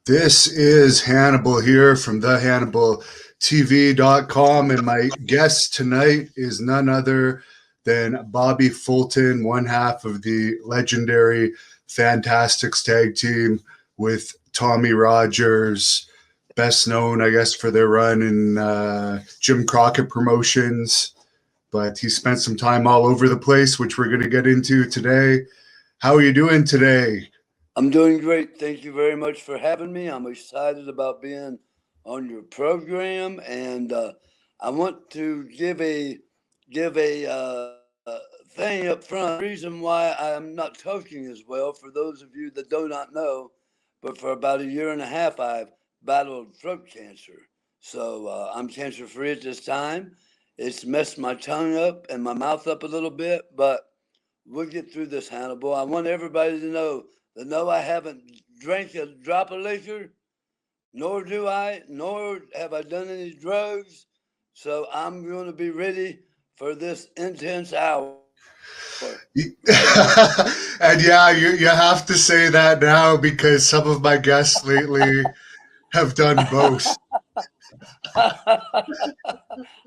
This is Hannibal here from thehannibaltv.com, and my guest tonight is none other than Bobby Fulton, one half of the legendary Fantastics tag team with Tommy Rogers, best known, I guess, for their run in Jim Crockett Promotions, but he spent some time all over the place, which we're going to get into today. How are you doing today? I'm doing great. Thank you very much for having me. I'm excited about being on your program, and I want to give a thing up front. The reason why I'm not talking as well, for those of you that do not know, but for about a year and a half, I've battled throat cancer. So I'm cancer free at this time. It's messed my tongue up and my mouth up a little bit, but we'll get through this, Hannibal. I want everybody to know that no, I haven't drank a drop of liquor, nor have I done any drugs. So I'm going to be ready for this intense hour. And yeah, you have to say that now because some of my guests lately have done both.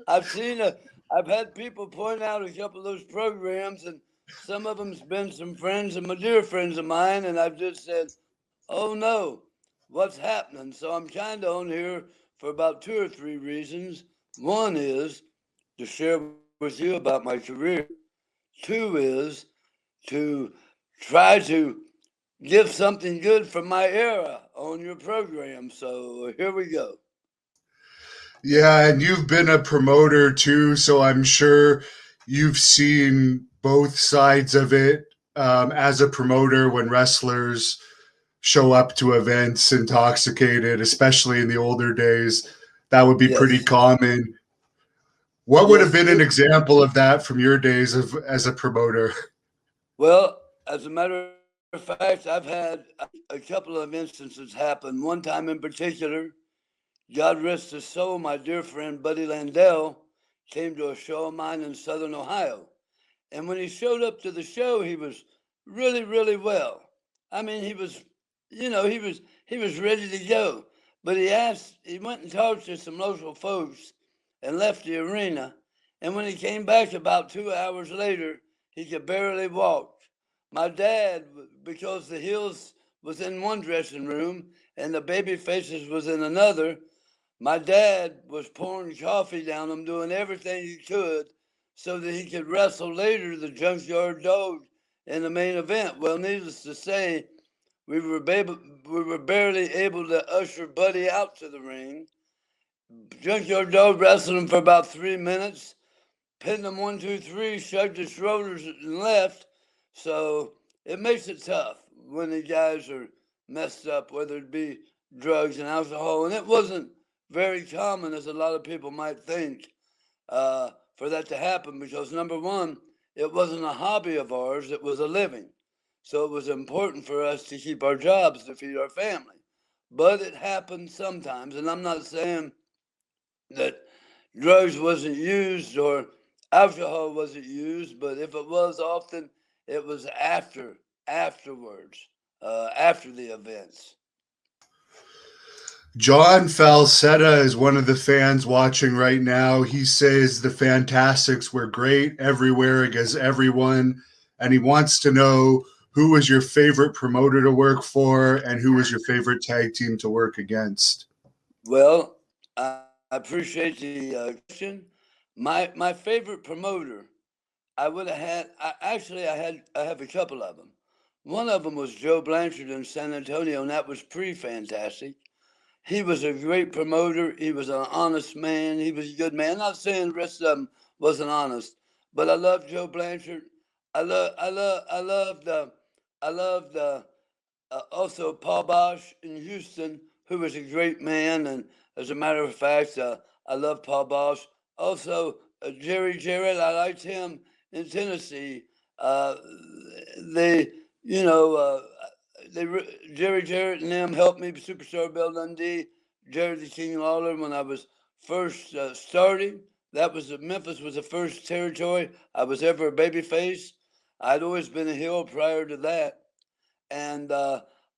I've seen I've had people point out a couple of those programs, and some of them's been some friends and my dear friends of mine, and I've just said, "Oh no, what's happening?" So I'm kind of on here for about two or three reasons. One is to share with you about my career. Two is to try to give something good from my era on your program. So here we go. Yeah, and you've been a promoter too, so I'm sure you've seen both sides of it as a promoter when wrestlers show up to events intoxicated, especially in the older days. That would be pretty Yes. common. What would have Yes. been an example of that from your days of as a promoter? Well, as a matter of fact, I've had a couple of instances happen. One time in particular, God rest his soul, my dear friend Buddy Landell came to a show of mine in Southern Ohio. And when he showed up to the show, he was really, really well. I mean, he was ready to go. But he went and talked to some local folks and left the arena. And when he came back about 2 hours later, he could barely walk. My dad, because the Hills was in one dressing room and the Baby Faces was in another, my dad was pouring coffee down him, doing everything he could so that he could wrestle later the Junkyard Dog in the main event. Well, needless to say, we were barely able to usher Buddy out to the ring. Junkyard Dog wrestled him for about 3 minutes, pinned him 1, 2, 3, shrugged his shoulders and left. So it makes it tough when the guys are messed up, whether it be drugs and alcohol. And it wasn't very common, as a lot of people might think, for that to happen because, number one, it wasn't a hobby of ours, it was a living. So it was important for us to keep our jobs to feed our family. But it happened sometimes, and I'm not saying that drugs wasn't used or alcohol wasn't used, but if it was often, it was afterwards, after the events. John Falsetta is one of the fans watching right now. He says the Fantastics were great everywhere against everyone, and he wants to know who was your favorite promoter to work for and who was your favorite tag team to work against. Well, I appreciate the question. My favorite promoter, I would have had. I have a couple of them. One of them was Joe Blanchard in San Antonio, and that was pre-fantastic. He was a great promoter. He was an honest man. He was a good man. I'm not saying the rest of them wasn't honest, but I love Joe Blanchard. I loved also Paul Bosch in Houston, who was a great man. And as a matter of fact, I love Paul Bosch. Also, Jerry Jarrett, I liked him in Tennessee. Uh, they, you know, they Jerry Jarrett and them helped me, Superstar Bill Dundee, Jerry the King Lawler, when I was first starting. That was Memphis was the first territory I was ever a babyface. I'd always been a heel prior to that, and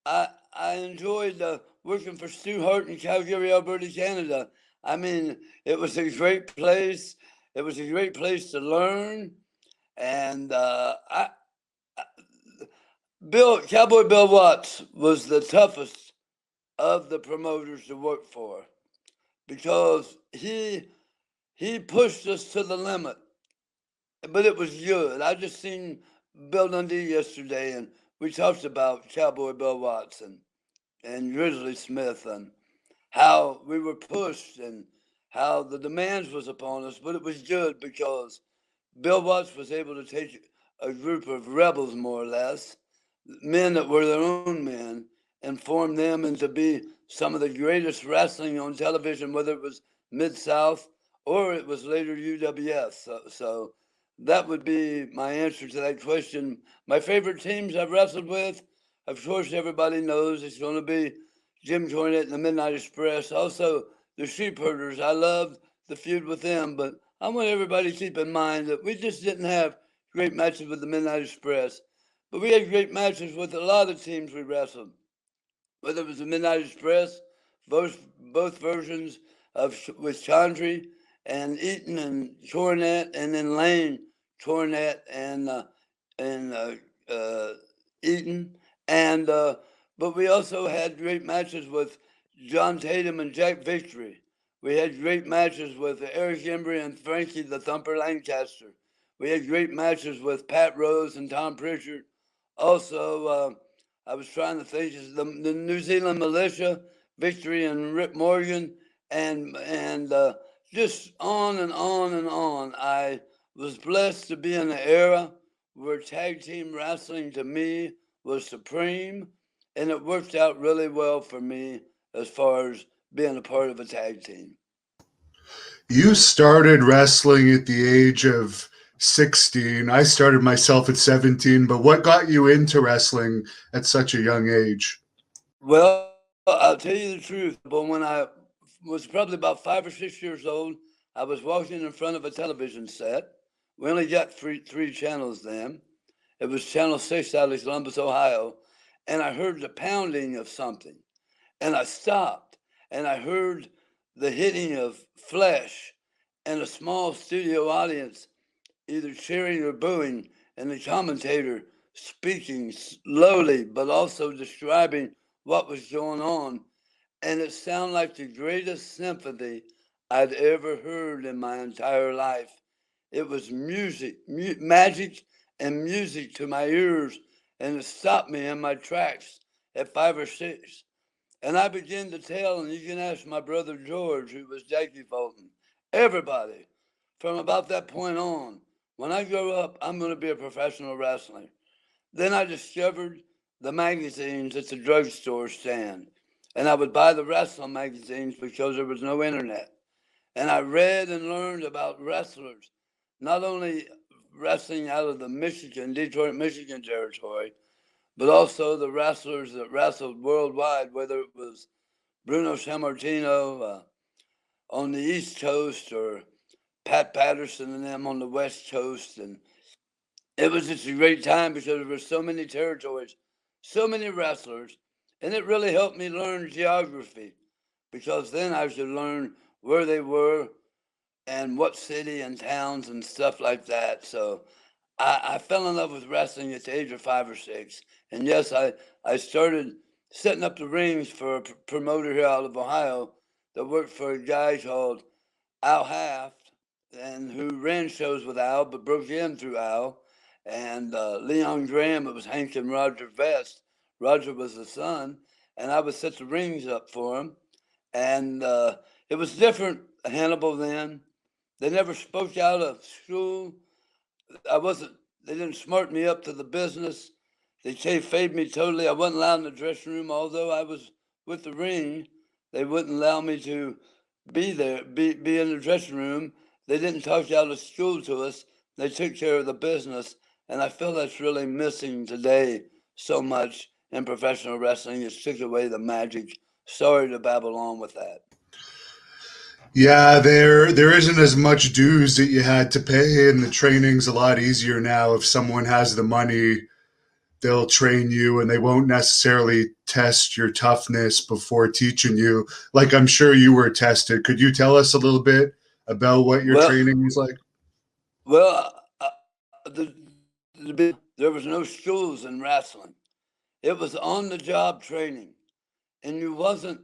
I enjoyed working for Stu Hart in Calgary, Alberta, Canada. I mean, it was a great place. It was a great place to learn, and Cowboy Bill Watts was the toughest of the promoters to work for because he pushed us to the limit, but it was good. I just seen Bill Dundee yesterday, and we talked about Cowboy Bill Watts and Grizzly Smith and how we were pushed and how the demands was upon us, but it was good because Bill Watts was able to take a group of rebels, more or less, men that were their own men, and form them into be some of the greatest wrestling on television, whether it was Mid-South or it was later UWF. So that would be my answer to that question. My favorite teams I've wrestled with, of course, everybody knows it's going to be Jim Cornette and the Midnight Express. Also, the Sheep Herders. I loved the feud with them, but I want everybody to keep in mind that we just didn't have great matches with the Midnight Express, but we had great matches with a lot of teams we wrestled. Whether it was the Midnight Express, both versions of with Chandri and Eaton and Cornette, and then Lane, Cornette and Eaton, and but we also had great matches with John Tatum and Jack Victory. We had great matches with Eric Embry and Frankie the Thumper Lancaster. We had great matches with Pat Rose and Tom Pritchard. Also, I was trying to think the New Zealand Militia, Victory and Rip Morgan, and just on and on and on. I was blessed to be in an era where tag team wrestling to me was supreme, and it worked out really well for me as far as being a part of a tag team. You started wrestling at the age of 16. I started myself at 17, but what got you into wrestling at such a young age? Well, I'll tell you the truth, but when I was probably about 5 or 6 years old, I was walking in front of a television set. We only got three channels then. It was Channel 6 out of Columbus, Ohio, and I heard the pounding of something. And I stopped, and I heard the hitting of flesh and a small studio audience either cheering or booing, and the commentator speaking slowly but also describing what was going on. And it sounded like the greatest symphony I'd ever heard in my entire life. It was music, magic and music to my ears, and it stopped me in my tracks at 5 or 6. And I began to tell, and you can ask my brother George, who was Jackie Fulton, everybody from about that point on, when I grow up, I'm going to be a professional wrestler. Then I discovered the magazines at the drugstore stand, and I would buy the wrestling magazines because there was no internet. And I read and learned about wrestlers, not only wrestling out of the Detroit, Michigan territory, but also the wrestlers that wrestled worldwide, whether it was Bruno Sammartino on the East Coast or Pat Patterson and them on the West Coast. And it was just a great time because there were so many territories, so many wrestlers, and it really helped me learn geography because then I should learn where they were and what city and towns and stuff like that. So I fell in love with wrestling at the age of 5 or 6. And yes, I started setting up the rings for a promoter here out of Ohio that worked for a guy called Al Haft, and who ran shows with Al but broke in through Al. And Leon Graham, it was Hank and Roger Vest. Roger was the son, and I would set the rings up for him. And it was different, Hannibal, then. They never spoke out of school. They didn't smart me up to the business. They kayfabed me totally. I wasn't allowed in the dressing room, although I was with the ring. They wouldn't allow me to be there, be in the dressing room. They didn't talk out of school to us. They took care of the business. And I feel that's really missing today so much in professional wrestling. It took away the magic. Sorry to babble on with that. Yeah, there isn't as much dues that you had to pay, and the training's a lot easier now if someone has the money they'll train you and they won't necessarily test your toughness before teaching you. Like I'm sure you were tested. Could you tell us a little bit about what your Well, training was like? well, there was no schools in wrestling. It was on the job training, and you wasn't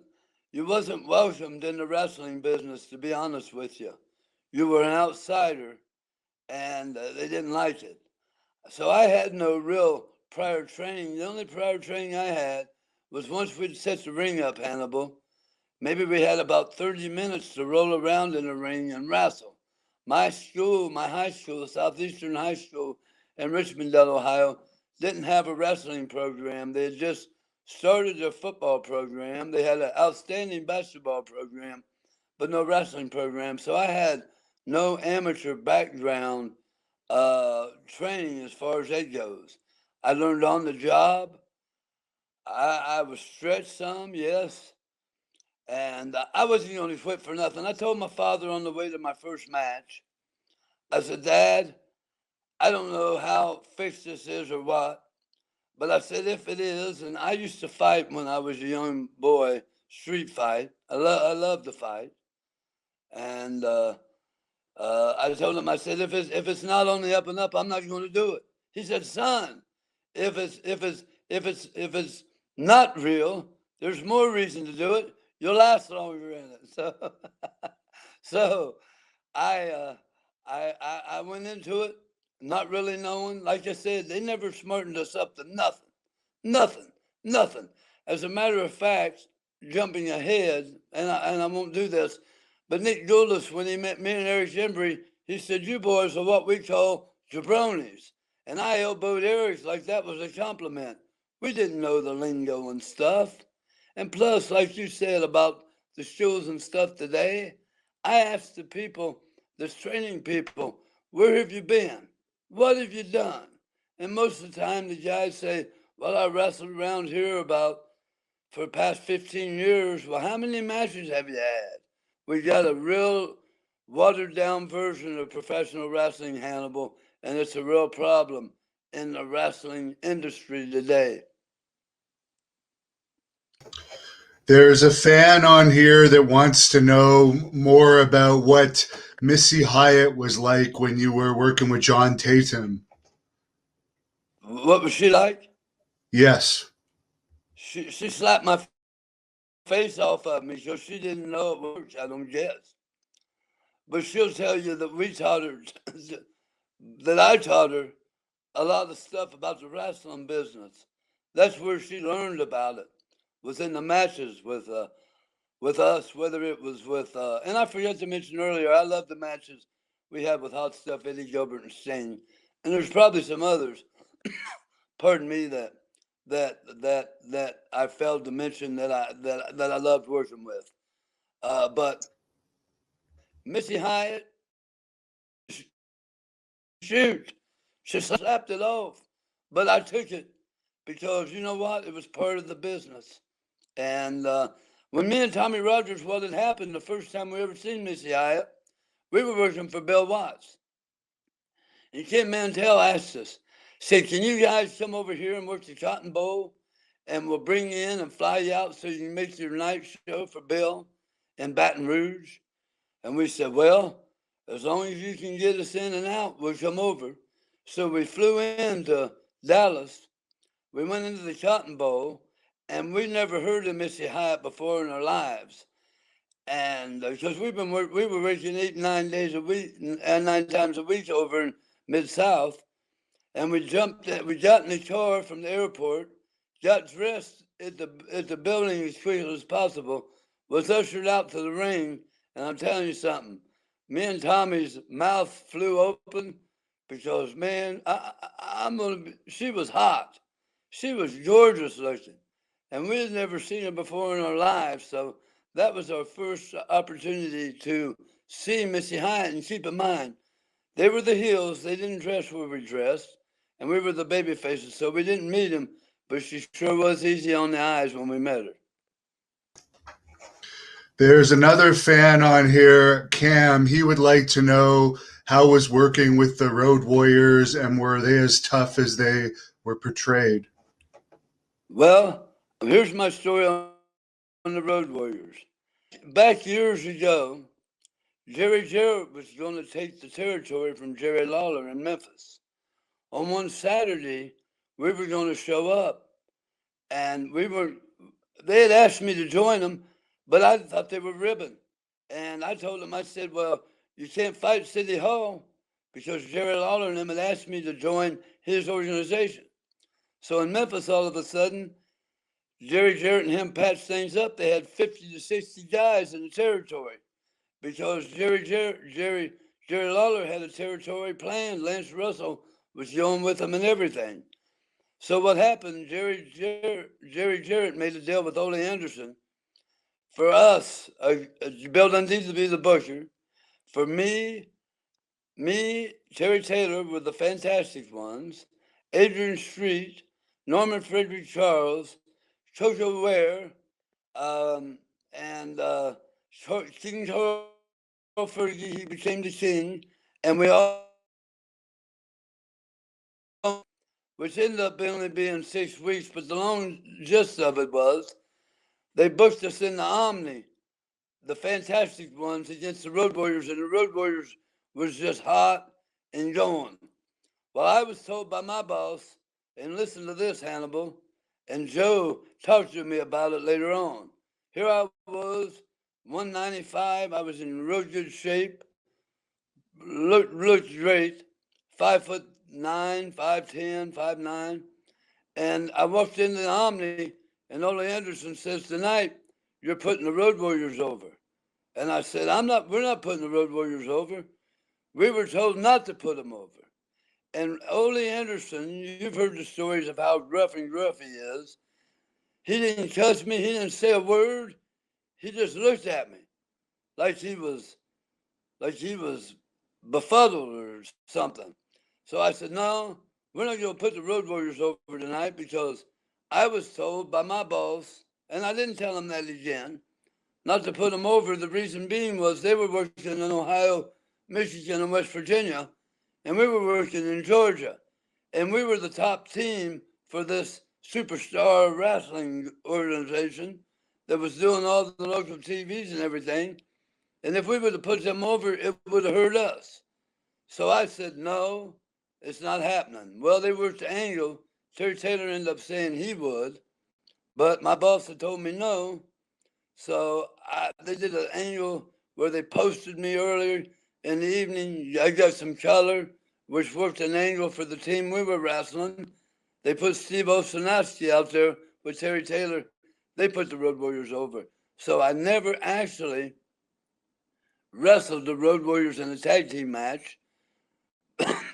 welcomed in the wrestling business. To be honest with you, you were an outsider, and they didn't like it. So I had no real prior training. The only prior training I had was once we'd set the ring up, Hannibal. Maybe we had about 30 minutes to roll around in the ring and wrestle. My school, my high school, Southeastern High School in Richmondale, Ohio, didn't have a wrestling program. They had just started their football program. They had an outstanding basketball program, but no wrestling program. So I had no amateur background training as far as that goes. I learned on the job. I was stretched some, yes. And I wasn't going to quit for nothing. I told my father on the way to my first match, I said, Dad, I don't know how fixed this is or what, but I said, if it is, and I used to fight when I was a young boy, street fight. I love to fight. And I told him, I said, if it's not on the up and up, I'm not going to do it. He said, son, if it's not real, there's more reason to do it. You'll last longer in it. So I, uh, I went into it not really knowing. Like I said, they never smartened us up to nothing, nothing, nothing. As a matter of fact, jumping ahead, and I won't do this, but Nick Goulas, when he met me and Eric Embry, he said, "You boys are what we call jabronis," and I elbowed Eric like that was a compliment. We didn't know the lingo and stuff. And plus, like you said about the schools and stuff today, I asked the people, the training people, where have you been? What have you done? And most of the time, the guys say, well, I wrestled around here about for the past 15 years. Well, how many matches have you had? We got a real watered down version of professional wrestling, Hannibal, and it's a real problem in the wrestling industry today. There's a fan on here that wants to know more about what Missy Hyatt was like when you were working with John Tatum. What was she like? Yes. She slapped my face off of me because she didn't know it works, I don't guess. But she'll tell you that we taught her, that I taught her a lot of stuff about the wrestling business. That's where she learned about it, was in the matches with us, whether it was with, and I forgot to mention earlier, I love the matches we had with Hot Stuff, Eddie Gilbert, and Sting. And there's probably some others, pardon me, that I failed to mention that I loved working with. But Missy Hyatt, shoot, she slapped it off. But I took it because you know what? It was part of the business. And when me and Tommy Rogers, what had happened the first time we ever seen Missy Hyatt, we were working for Bill Watts. And Ken Mantell asked us, said, can you guys come over here and work the Cotton Bowl? And we'll bring you in and fly you out so you can make your night show for Bill in Baton Rouge. And we said, well, as long as you can get us in and out, we'll come over. So we flew into Dallas. We went into the Cotton Bowl, and we never heard of Missy Hyatt before in our lives. And because we were working 8, 9 days a week, and 9 times a week over in Mid-South. And we got in the car from the airport, got dressed at the building as quickly as possible, was ushered out to the ring, and I'm telling you something, me and Tommy's mouth flew open because, man, she was hot. She was gorgeous looking, and we had never seen her before in our lives, so that was our first opportunity to see Missy Hyatt. And keep in mind, they were the heels, they didn't dress where we dressed, and we were the baby faces, so we didn't meet him, but she sure was easy on the eyes when we met her. There's another fan on here, Cam. He would like to know how was working with the Road Warriors and were they as tough as they were portrayed? Well, here's my story on the Road Warriors. Back years ago, Jerry Jarrett was going to take the territory from Jerry Lawler in Memphis. On one Saturday, we were going to show up, and they had asked me to join them, but I thought they were ribbing. And I told them, I said, well, you can't fight City Hall because Jerry Lawler and them had asked me to join his organization. So in Memphis, all of a sudden, Jerry Jarrett and him patched things up. They had 50 to 60 guys in the territory because Jerry Lawler had a territory planned. Lance Russell was going with him and everything. So what happened? Jerry Jarrett made a deal with Ole Anderson for us. Bill Dundee to be the butcher. For me, Terry Taylor were the fantastic ones. Adrian Street, Norman Frederick Charles, Toto Ware, and King Charles Fergie. He became the king, and we all, which ended up only being 6 weeks. But the long gist of it was, they booked us in the Omni, the fantastic ones, against the Road Warriors, and the Road Warriors was just hot and going. Well, I was told by my boss, and listen to this, Hannibal, and Joe talked to me about it later on. Here I was, 195. I was in real good shape, looked great, 5'9", 5'10", 5'9", and I walked into the Omni, and Ole Anderson says, tonight you're putting the Road Warriors over. And I said, we're not putting the Road Warriors over. We were told not to put them over. And Ole Anderson, you've heard the stories of how rough and gruff he is. He didn't touch me. He didn't say a word. He just looked at me like he was befuddled or something. So I said, no, we're not going to put the Road Warriors over tonight because I was told by my boss, and I didn't tell him that again, not to put them over. The reason being was they were working in Ohio, Michigan, and West Virginia, and we were working in Georgia. And we were the top team for this superstar wrestling organization that was doing all the local TVs and everything. And if we were to put them over, it would have hurt us. So I said, no, it's not happening. Well, they worked the angle. Terry Taylor ended up saying he would, but my boss had told me no. So they did an angle where they posted me earlier in the evening. I got some color, which worked an angle for the team we were wrestling. They put Steve Osanowski out there with Terry Taylor. They put the Road Warriors over. So I never actually wrestled the Road Warriors in a tag team match.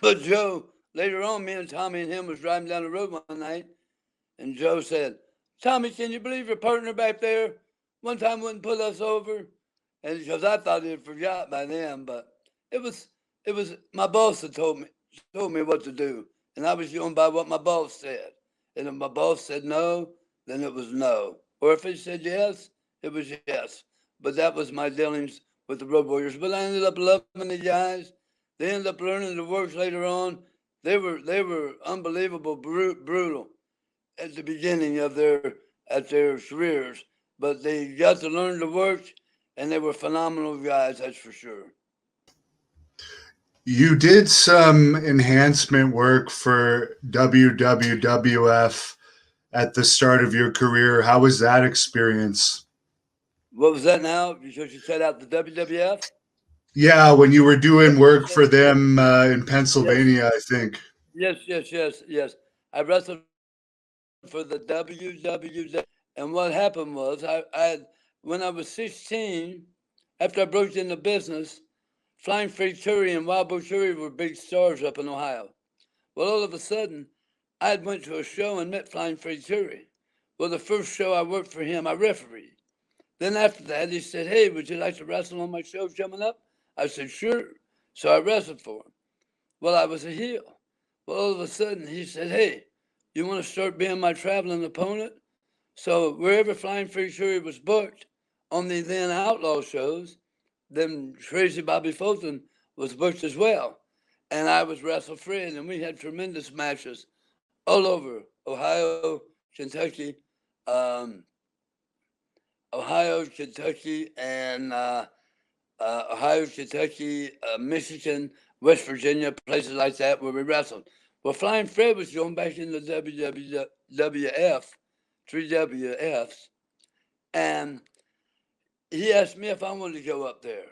But Joe, later on, me and Tommy and him was driving down the road one night, and Joe said, Tommy, can you believe your partner back there one time wouldn't put us over? And because I thought he had forgot by then, but it was my boss that told me what to do, and I was going by what my boss said. And if my boss said no, then it was no. Or if he said yes, it was yes. But that was my dealings with the Road Warriors. But I ended up loving the guys. They ended up learning the works later on. They were unbelievable, brutal at the beginning of their careers, but they got to learn the works, and they were phenomenal guys, that's for sure. You did some enhancement work for WWF at the start of your career. How was that experience? What was that now? Because you said out the WWF? Yeah, when you were doing work for them in Pennsylvania, Yes. I think. Yes. I wrestled for the WWF, and what happened was, when I was 16, after I broke into business, Flying Freight Fury and Wild Bill Fury were big stars up in Ohio. Well, all of a sudden, I had went to a show and met Flying Freight Fury. Well, the first show I worked for him, I refereed. Then after that, he said, hey, would you like to wrestle on my show coming up? I said, sure. So I wrestled for him. Well, I was a heel. Well, all of a sudden, he said, hey, you want to start being my traveling opponent? So wherever Flying Freight Fury was booked on the then Outlaw shows, then Crazy Bobby Fulton was booked as well. And I was Wrestle Fred, and we had tremendous matches all over Ohio, Kentucky, um, Ohio, Kentucky, and Ohio, Kentucky, Michigan, West Virginia, places like that where we wrestled. Well, Flying Fred was going back in the WWF, three WFs, and he asked me if I wanted to go up there.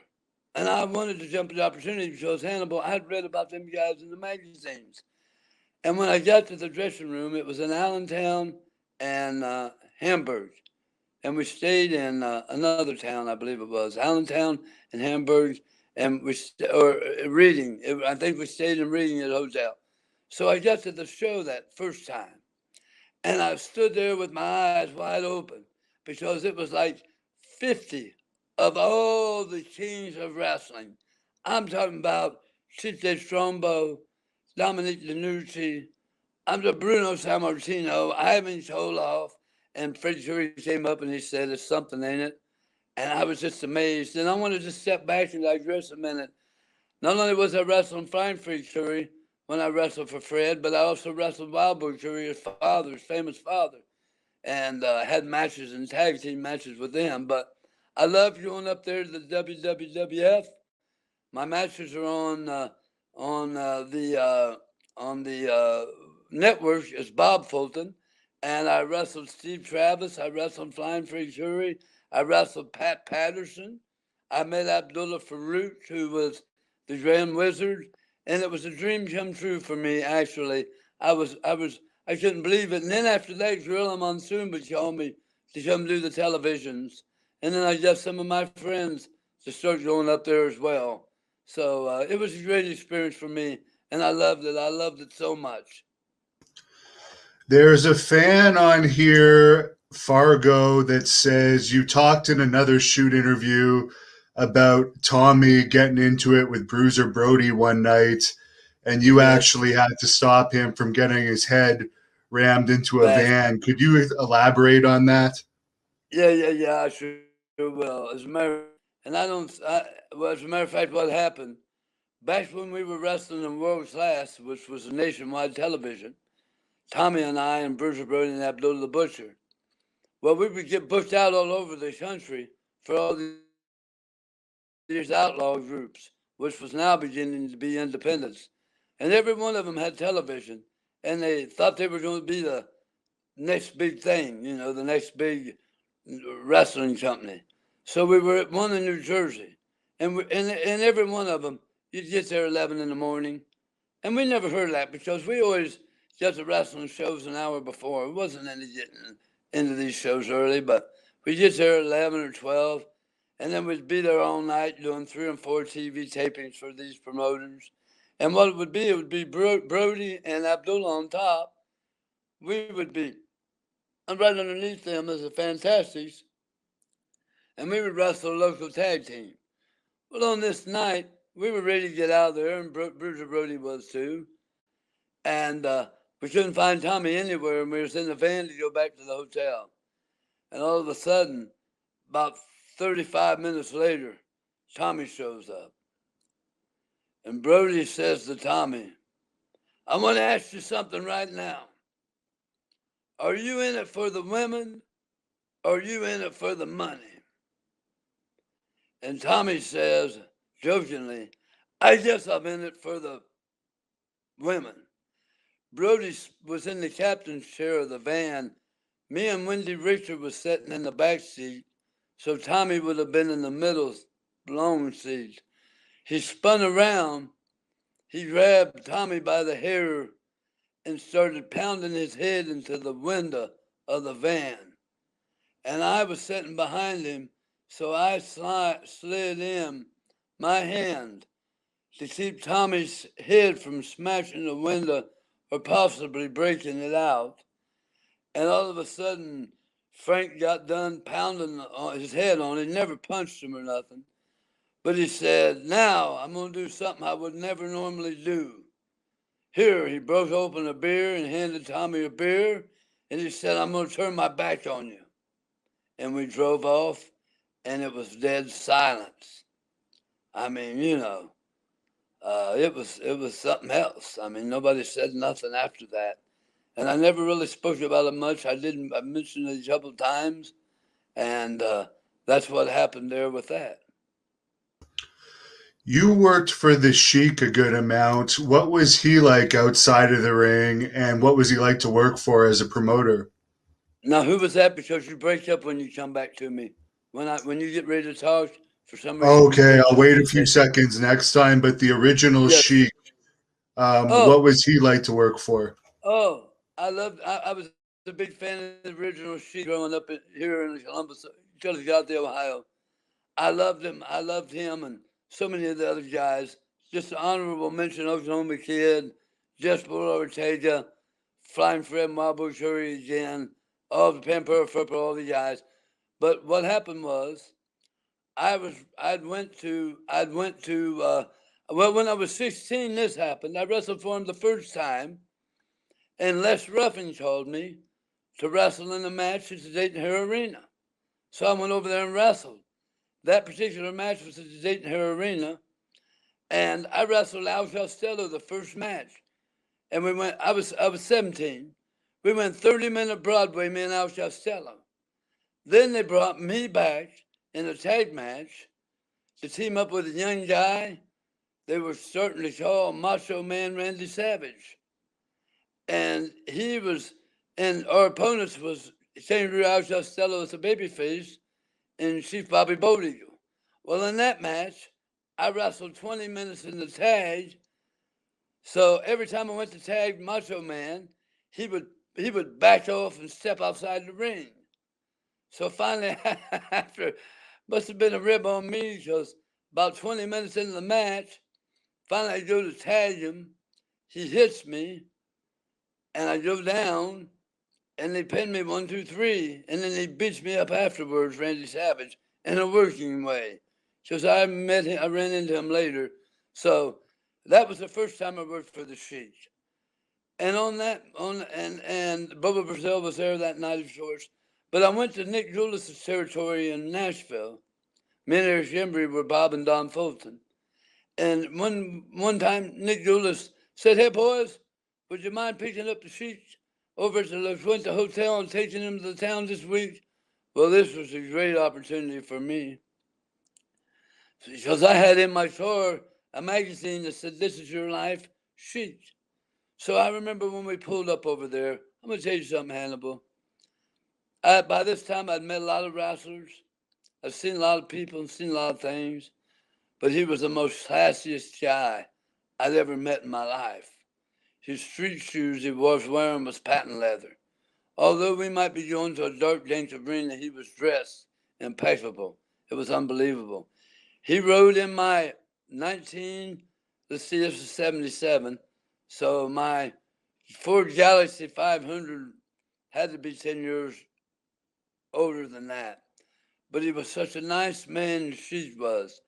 And I wanted to jump at the opportunity because Hannibal, I had read about them guys in the magazines. And when I got to the dressing room, it was in Allentown and Hamburg. And we stayed in another town, I believe it was, Allentown and Hamburg, and Reading. I think we stayed in Reading at a hotel. So I got to the show that first time, and I stood there with my eyes wide open because it was like 50 of all the kings of wrestling. I'm talking about Chief Strombo, Dominic DeNucci, I'm the Bruno Sammartino, Ivan Koloff, and Fred Curry came up and he said, "There's something in it." And I was just amazed. And I wanted to step back and digress a minute. Not only was I wrestling Flying Fred Curry when I wrestled for Fred, but I also wrestled Wild Boy Curry, his father, his famous father, and had matches and tag team matches with them. But I loved going up there to the WWF. My matches are on the network is Bob Fulton, and I wrestled Steve Travis. I wrestled Flying Free Curry. I wrestled Pat Patterson. I met Abdullah Farouk, who was the Grand Wizard, and it was a dream come true for me. Actually, I couldn't believe it. And then after that, Gorilla Monsoon would call me to come do the televisions, and then I got some of my friends to start going up there as well. So it was a great experience for me, and I loved it. I loved it so much. There's a fan on here, Fargo, that says you talked in another shoot interview about Tommy getting into it with Bruiser Brody one night, and you Yes. actually had to stop him from getting his head rammed into a But van. Could you elaborate on that? yeah. I sure will. As a matter of fact, what happened back when we were wrestling in World Class, which was a nationwide television, Tommy and I and Bruiser Brody and Abdullah the Butcher. Well, we would get booked out all over the country for all these outlaw groups, which was now beginning to be independents. And every one of them had television, and they thought they were going to be the next big thing, the next big wrestling company. So we were at one in New Jersey, and every one of them, you'd get there 11 in the morning, and we never heard of that because we always got the wrestling shows an hour before. It wasn't any getting into these shows early, but we get there at 11 or 12, and then we'd be there all night doing 3 and 4 TV tapings for these promoters. And what it would be Brody and Abdullah on top. We would be right underneath them as the Fantastics, and we would wrestle a local tag team. Well, on this night, we were ready to get out of there, and Bruiser Brody was too. And we couldn't find Tommy anywhere, and we was in the van to go back to the hotel. And all of a sudden, about 35 minutes later, Tommy shows up. And Brody says to Tommy, "I want to ask you something right now. Are you in it for the women, or are you in it for the money?" And Tommy says, jokingly, "I guess I'm in it for the women." Brody was in the captain's chair of the van. Me and Wendy Richter was sitting in the back seat, so Tommy would have been in the middle, long seat. He spun around. He grabbed Tommy by the hair and started pounding his head into the window of the van. And I was sitting behind him, so I slid in my hand to keep Tommy's head from smashing the window or possibly breaking it out. And all of a sudden, Frank got done pounding his head on it. He never punched him or nothing. But he said, "Now I'm going to do something I would never normally do." Here, he broke open a beer and handed Tommy a beer. And he said, "I'm going to turn my back on you." And we drove off, and it was dead silence. I mean, it was something else. I mean, nobody said nothing after that. And I never really spoke about it much. I mentioned it a couple of times, and that's what happened there with that. You worked for the Sheik a good amount. What was he like outside of the ring, and what was he like to work for as a promoter? Now, who was that? Because you break up when you come back to me. When you get ready to talk, for some reason you Okay, break I'll up. wait a few seconds next time. But the original Yes. Sheik, Oh, what was he like to work for? oh, I was a big fan of the original Sheik growing up here in Columbus, Philadelphia, Ohio. I loved him. I loved him and so many of the other guys. Just an honorable mention, Oklahoma Kid, Jess Bull Ortega, Flying Fred Marble Curry again, all the Pamper Football, all the guys. But what happened was I'd went to well, when I was 16 this happened. I wrestled for him the first time, and Les Ruffin called me to wrestle in a match at the Dayton Hare Arena. So I went over there and wrestled. That particular match was at the Dayton Hare Arena, and I wrestled Al Costello the first match. And we went. I was 17. We went 30-minute Broadway, me and Al Costello. Then they brought me back in a tag match to team up with a young guy they were starting to call Macho Man Randy Savage. And he was, and our opponents was Senator Al Costello as a babyface and Chief Bobby Bowdeagle. Well, in that match, I wrestled 20 minutes in the tag. So every time I went to tag Macho Man, he would back off and step outside the ring. So finally, after must have been a rib on me because about 20 minutes into the match, finally I go to tag him. He hits me, and I go down, and they pin me 1, 2, 3, and then they beats me up afterwards, Randy Savage, in a working way. Because I met him, I ran into him later. So that was the first time I worked for the Sheik. And and Bubba Brazil was there that night, of course. But I went to Nick Julis' territory in Nashville. Me and Eric Embry were Bob and Don Fulton. And one time Nick Julis said, "Hey boys, would you mind picking up the Sheik over at the La Fuente Hotel and taking him to the town this week?" Well, this was a great opportunity for me because I had in my car a magazine that said, "This is your life, Sheik." So I remember when we pulled up over there. I'm gonna tell you something, Hannibal. By this time, I'd met a lot of wrestlers. I've seen a lot of people and seen a lot of things, but he was the most classiest guy I'd ever met in my life. His street shoes he was wearing was patent leather. Although we might be going to a dark, dank arena, he was dressed impeccable. It was unbelievable. He rode in my 19, let's see, this is 77. So my Ford Galaxy 500 had to be 10 years older than that. But he was such a nice man, she was.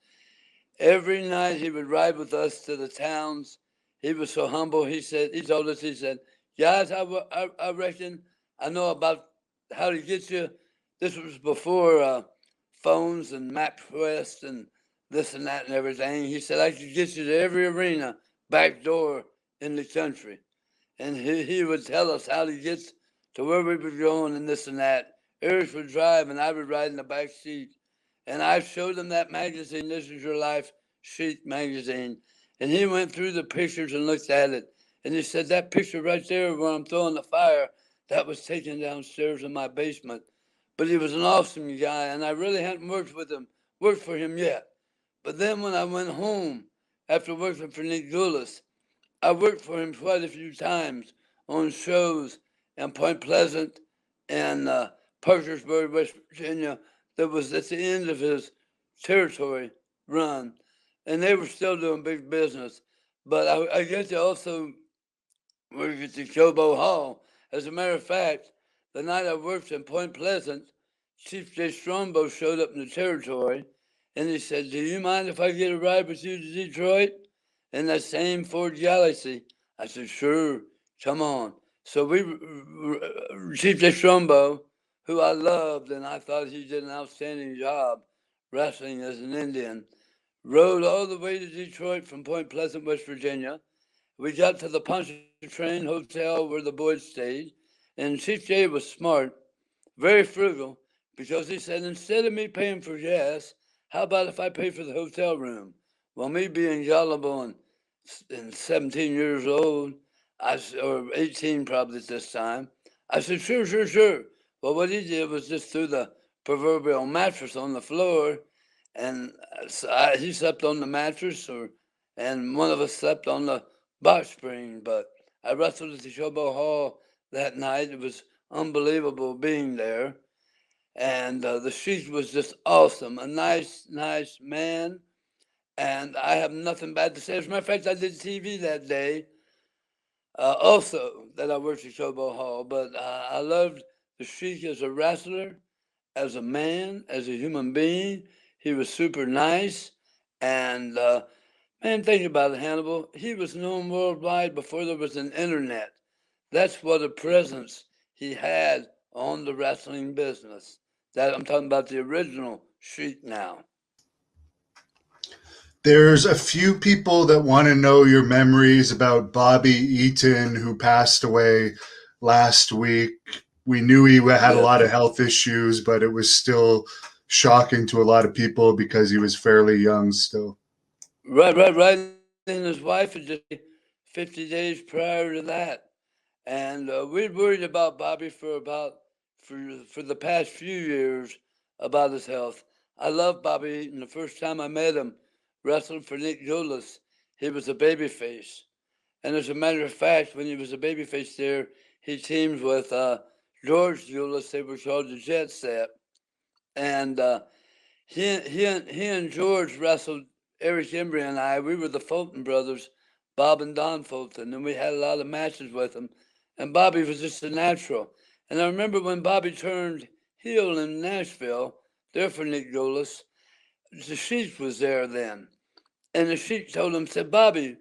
Every night he would ride with us to the towns. He was so humble. He told us, he said, "Guys, I reckon I know about how to get you." This was before phones and MapQuest and this and that and everything. He said, "I could get you to every arena, back door in the country." And he would tell us how to get to where we were going and this and that. Eric would drive and I would ride in the back seat. And I showed him that magazine, This Is Your Life Sheik magazine. And he went through the pictures and looked at it. And he said, "That picture right there where I'm throwing the fire, that was taken downstairs in my basement." But he was an awesome guy, and I really hadn't worked for him yet. But then when I went home after working for Nick Goulas, I worked for him quite a few times on shows in Point Pleasant and Parkersburg, West Virginia, that was at the end of his territory run. And they were still doing big business. But I get to also work at the Showboat Hall. As a matter of fact, the night I worked in Point Pleasant, Chief J. Strombo showed up in the territory and he said, "Do you mind if I get a ride with you to Detroit in that same Ford Galaxy?" I said, "Sure, come on." So Chief J. Strombo, who I loved and I thought he did an outstanding job wrestling as an Indian, rode all the way to Detroit from Point Pleasant, West Virginia. We got to the Poncha train hotel where the boys stayed. And Chief Jay was smart, very frugal, because he said, instead of me paying for gas, how about if I pay for the hotel room? Well, me being gullible and 17 years old, or 18 probably at this time, I said, sure, sure, sure. Well, what he did was just threw the proverbial mattress on the floor, and he slept on the mattress, and one of us slept on the box spring. But I wrestled at the Showboat Hall that night. It was unbelievable being there. And the Sheik was just awesome, a nice, nice man. And I have nothing bad to say. As a matter of fact, I did TV that day also that I worked at Showboat Hall. But I loved the Sheik as a wrestler, as a man, as a human being. He was super nice. And man, think about it, Hannibal. He was known worldwide before there was an internet. That's what a presence he had on the wrestling business. That I'm talking about the original Sheik now. There's a few people that want to know your memories about Bobby Eaton, who passed away last week. We knew he had a lot of health issues, but it was still shocking to a lot of people because he was fairly young still. Right. And his wife had just 50 days prior to that. And we'd worried about Bobby for the past few years about his health. I love Bobby Eaton. The first time I met him, wrestling for Nick Julius, he was a babyface. And as a matter of fact, when he was a babyface there, he teamed with George Julius. They were called the Jet Set. And he and George wrestled Eric Embry and I. We were the Fulton brothers, Bob and Don Fulton, and we had a lot of matches with them. And Bobby was just a natural. And I remember when Bobby turned heel in Nashville, there for Nick Golis, the Sheik was there then. And the Sheik told him, said, Bobby,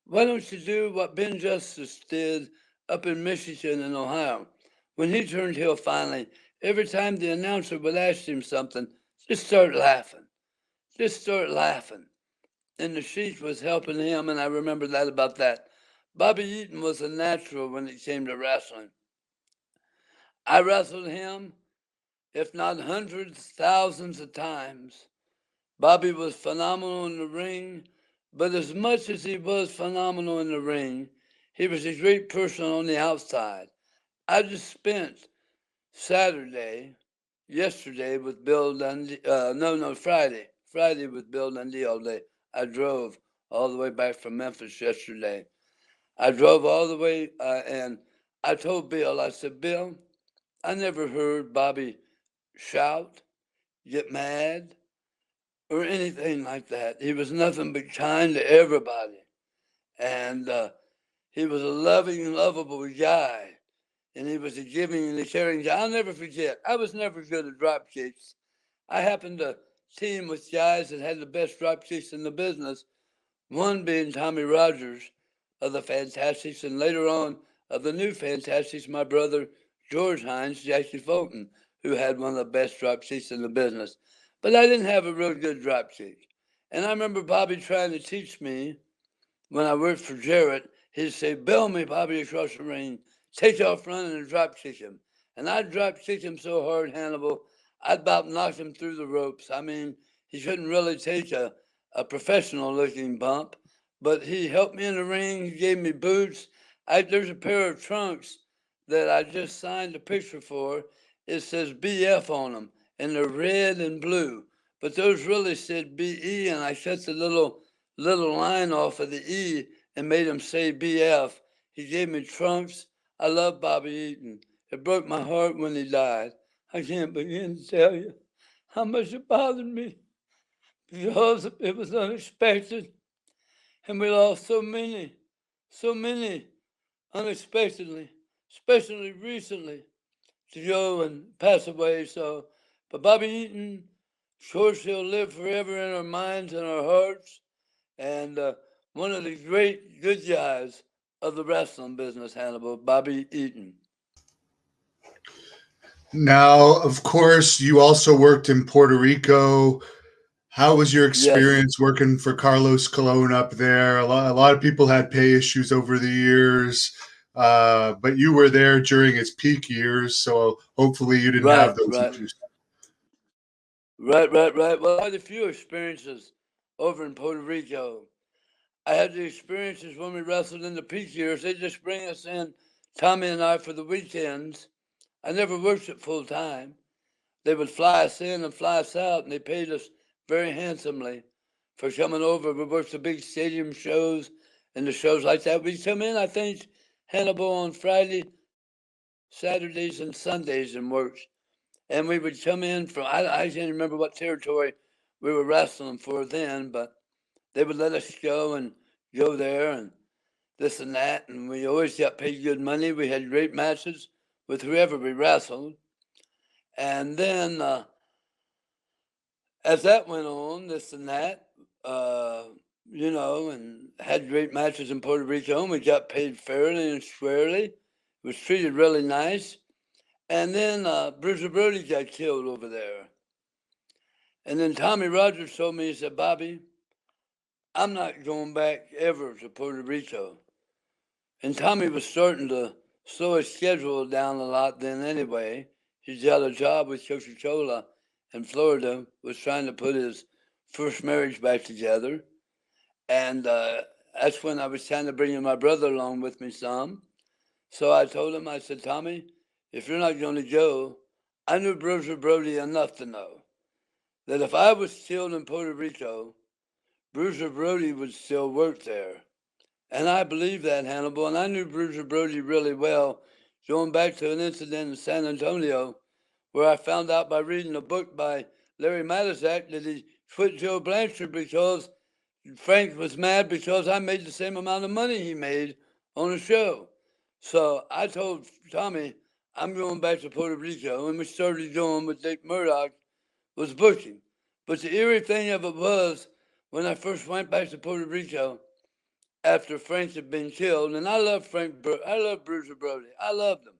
why don't you do what Ben Justice did up in Michigan and Ohio? When he turned heel finally, every time the announcer would ask him something, just start laughing. Just start laughing. And the Sheik was helping him, and I remember that about that. Bobby Eaton was a natural when it came to wrestling. I wrestled him, if not hundreds, thousands of times. Bobby was phenomenal in the ring, but as much as he was phenomenal in the ring, he was a great person on the outside. I just spent yesterday with Bill Dundee, Friday with Bill Dundee all day. I drove all the way back from Memphis yesterday. I drove all the way, and I told Bill, I said, Bill, I never heard Bobby shout, get mad, or anything like that. He was nothing but kind to everybody. And he was a loving, lovable guy. And he was a giving and a caring guy. I'll never forget, I was never good at drop kicks. I happened to team with guys that had the best drop kicks in the business, one being Tommy Rogers of the Fantastics, and later on of the new Fantastics, my brother George Hines, Jackie Fulton, who had one of the best drop kicks in the business. But I didn't have a real good drop kick. And I remember Bobby trying to teach me when I worked for Jarrett. He'd say, bail me, Bobby, across the ring, take off running and drop kick him. And I'd drop kick him so hard, Hannibal, I'd about knock him through the ropes. I mean, he couldn't really take a professional looking bump, but he helped me in the ring. He gave me boots. There's a pair of trunks that I just signed a picture for. It says BF on them, and they're red and blue. But those really said BE, and I cut the little line off of the E and made him say BF. He gave me trunks. I love Bobby Eaton. It broke my heart when he died. I can't begin to tell you how much it bothered me because it was unexpected. And we lost so many unexpectedly, especially recently, to go and pass away. So, but Bobby Eaton, of course, he'll live forever in our minds and our hearts. And one of the great good guys of the wrestling business, Hannibal, Bobby Eaton. Now, of course, you also worked in Puerto Rico. How was your experience working for Carlos Colon up there? A lot of people had pay issues over the years. but you were there during its peak years, so hopefully you didn't have Right, those right, issues. right. Well, I had a few experiences over in Puerto Rico. I had the experiences when we wrestled in the peak years. They just bring us in, Tommy and I, for the weekends. I never worked it full time. They would fly us in and fly us out, and they paid us very handsomely for coming over. We worked the big stadium shows and the shows like that. We'd come in, I think, Hannibal on Friday, Saturdays, and Sundays and worked. And we would come in from, I can't remember what territory we were wrestling for then, but they would let us go and go there and this and that. And we always got paid good money. We had great matches with whoever we wrestled. And then as that went on, this and that, and had great matches in Puerto Rico, and we got paid fairly and squarely. Was treated really nice. And then Bruiser Brody got killed over there. And then Tommy Rogers told me, he said, Bobby, I'm not going back ever to Puerto Rico. And Tommy was starting to slow his schedule down a lot then anyway. He's got a job with Coca-Cola in Florida, was trying to put his first marriage back together. And that's when I was trying to bring my brother along with me some. So I told him, I said, Tommy, if you're not going to go, I knew Bruiser Brody enough to know that if I was killed in Puerto Rico, Bruiser Brody would still work there. And I believe that, Hannibal. And I knew Bruiser Brody really well, going back to an incident in San Antonio where I found out by reading a book by Larry Matizak that he quit Joe Blanchard because Frank was mad because I made the same amount of money he made on a show. So I told Tommy, I'm going back to Puerto Rico. And we started going with Dick Murdoch was booking. But the eerie thing of it was, when I first went back to Puerto Rico, after Frank had been killed, and I love I love Bruiser Brody. I loved him.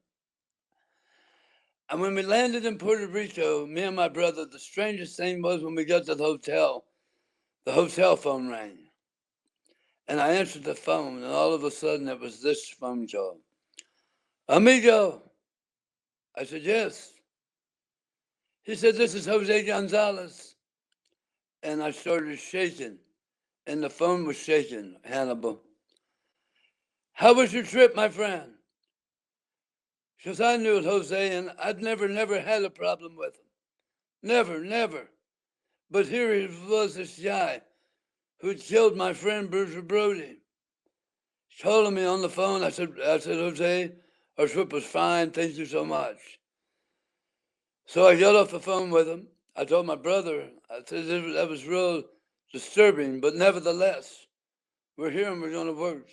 And when we landed in Puerto Rico, me and my brother, the strangest thing was when we got to the hotel phone rang. And I answered the phone, and all of a sudden it was this phone call. Amigo. I said, yes. He said, this is Jose Gonzalez. And I started shaking, and the phone was shaking, Hannibal. How was your trip, my friend? Because I knew Jose, and I'd never had a problem with him. Never. But here he was, this guy who'd killed my friend Bruiser Brody. Calling me on the phone. I said, Jose, our trip was fine. Thank you so much. So I got off the phone with him. I told my brother, I said, that was real disturbing, but nevertheless, we're here and we're going to work.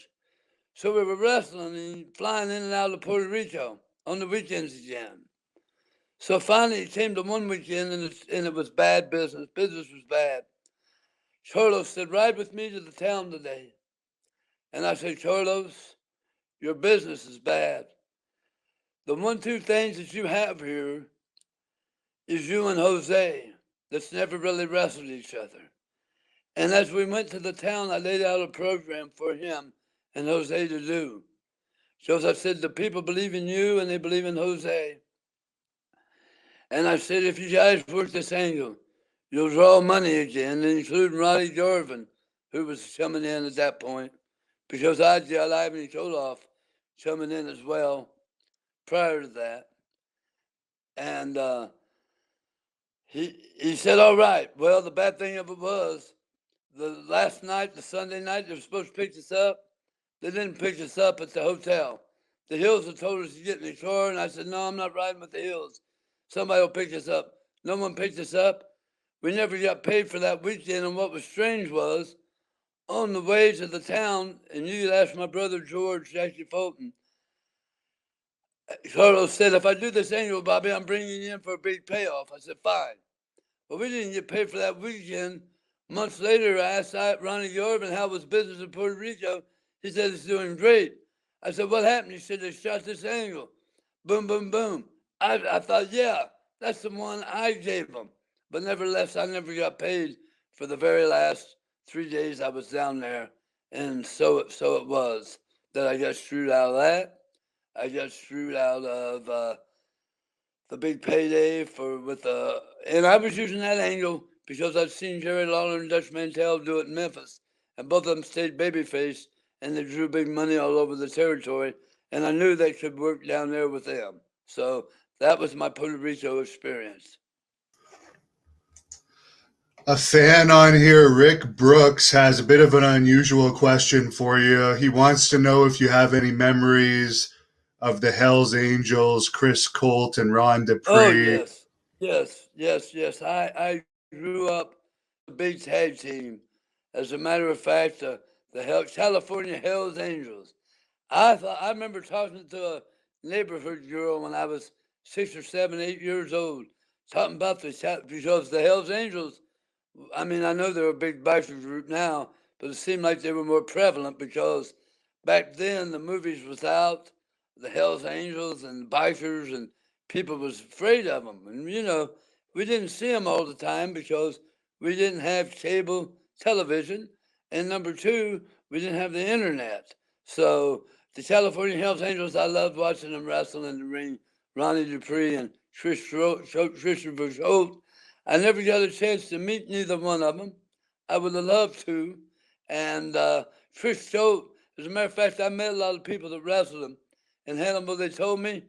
So we were wrestling and flying in and out of Puerto Rico on the weekends again. So finally it came to one weekend and it was bad business. Business was bad. Carlos said, ride with me to the town today. And I said, Carlos, your business is bad. The 1-2 things that you have here is you and Jose that's never really wrestled each other. And as we went to the town, I laid out a program for him and Jose to do. So I said, the people believe in you and they believe in Jose. And I said, if you guys work this angle, you'll draw money again, including Ronnie Garvin, who was coming in at that point, because I'd got Ivan Koloff coming in as well prior to that. And he said, all right. Well, the bad thing of it was, the last night, the Sunday night, they were supposed to pick us up. They didn't pick us up at the hotel. The Hills had told us to get in the car, and I said, no, I'm not riding with the Hills. Somebody will pick us up. No one picked us up. We never got paid for that weekend, and what was strange was, on the way to the town, and you could ask my brother George, Jackie Fulton, Carlos said, if I do this annual, Bobby, I'm bringing you in for a big payoff. I said, fine. Well, we didn't get paid for that weekend. Months later, I asked Ronnie Garvin how was business in Puerto Rico. He said, it's doing great. I said, what happened? He said, they shot this angle. Boom, boom, boom. I thought, yeah, that's the one I gave them. But nevertheless, I never got paid for the very last 3 days I was down there. And so it was that I got screwed out of that. I got screwed out of the big payday and I was using that angle because I'd seen Jerry Lawler and Dutch Mantell do it in Memphis, and both of them stayed babyface, and they drew big money all over the territory, and I knew they could work down there with them. So that was my Puerto Rico experience. A fan on here, Rick Brooks, has a bit of an unusual question for you. He wants to know if you have any memories of the Hells Angels, Chris Colt and Ron Oh Dupree. yes, yes. I grew up a big tag team. As a matter of fact, the California Hells Angels. I remember talking to a neighborhood girl when I was 6 or 7, 8 years old, talking about because the Hells Angels. I mean, I know they're a big biker group now, but it seemed like they were more prevalent because back then the movies was out, the Hells Angels and bikers, and people was afraid of them. And we didn't see them all the time because we didn't have cable television, and number two, we didn't have the internet. So the California Hells Angels, I loved watching them wrestle in the ring. Ronnie Dupree and Christopher Schultz. I never got a chance to meet neither one of them. I would have loved to. And Trish Schultz, as a matter of fact, I met a lot of people that wrestled him. In Hannibal, they told me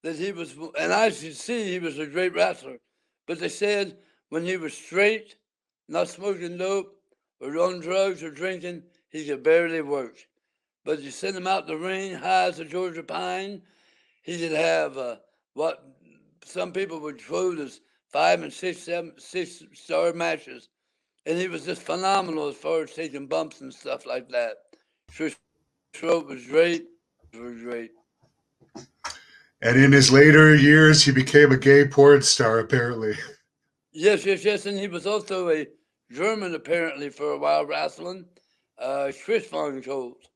that he was, and I should see he was a great wrestler. But they said when he was straight, not smoking dope, or on drugs or drinking, he could barely work. But you send him out the ring, high as a Georgia pine, he could have what some people would quote as 5 and 6 star matches, and he was just phenomenal as far as taking bumps and stuff like that. Trish Rope was great. Was great. And in his later years, he became a gay porn star, apparently. Yes, and he was also a German apparently for a while wrestling. Chris Von Colt,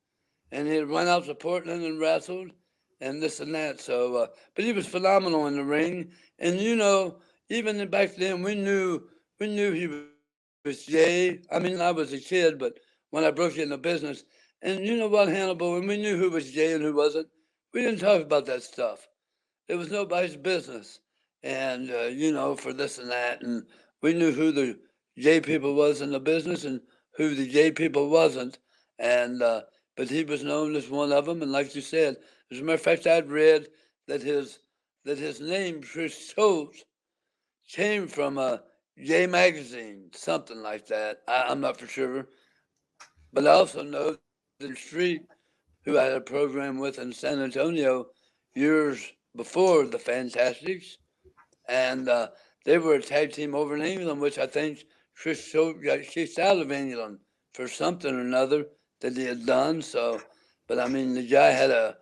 and he went out to Portland and wrestled, and this and that. So, but he was phenomenal in the ring, and even back then we knew he was gay. I mean, I was a kid, but when I broke into business, and you know what, Hannibal, when we knew who was gay and who wasn't, we didn't talk about that stuff. It was nobody's business, and for this and that, and we knew who the gay people was in the business and who the gay people wasn't, and but he was known as one of them. And like you said, as a matter of fact, I'd read that his name Chris Schultz came from a gay magazine, something like that. I'm not for sure, but I also know that Street, who I had a program with in San Antonio years before the Fantastics, and they were a tag team over in England, which I think Chris Schultz got kicked out of England for something or another that he had done. So, but I mean, the guy had a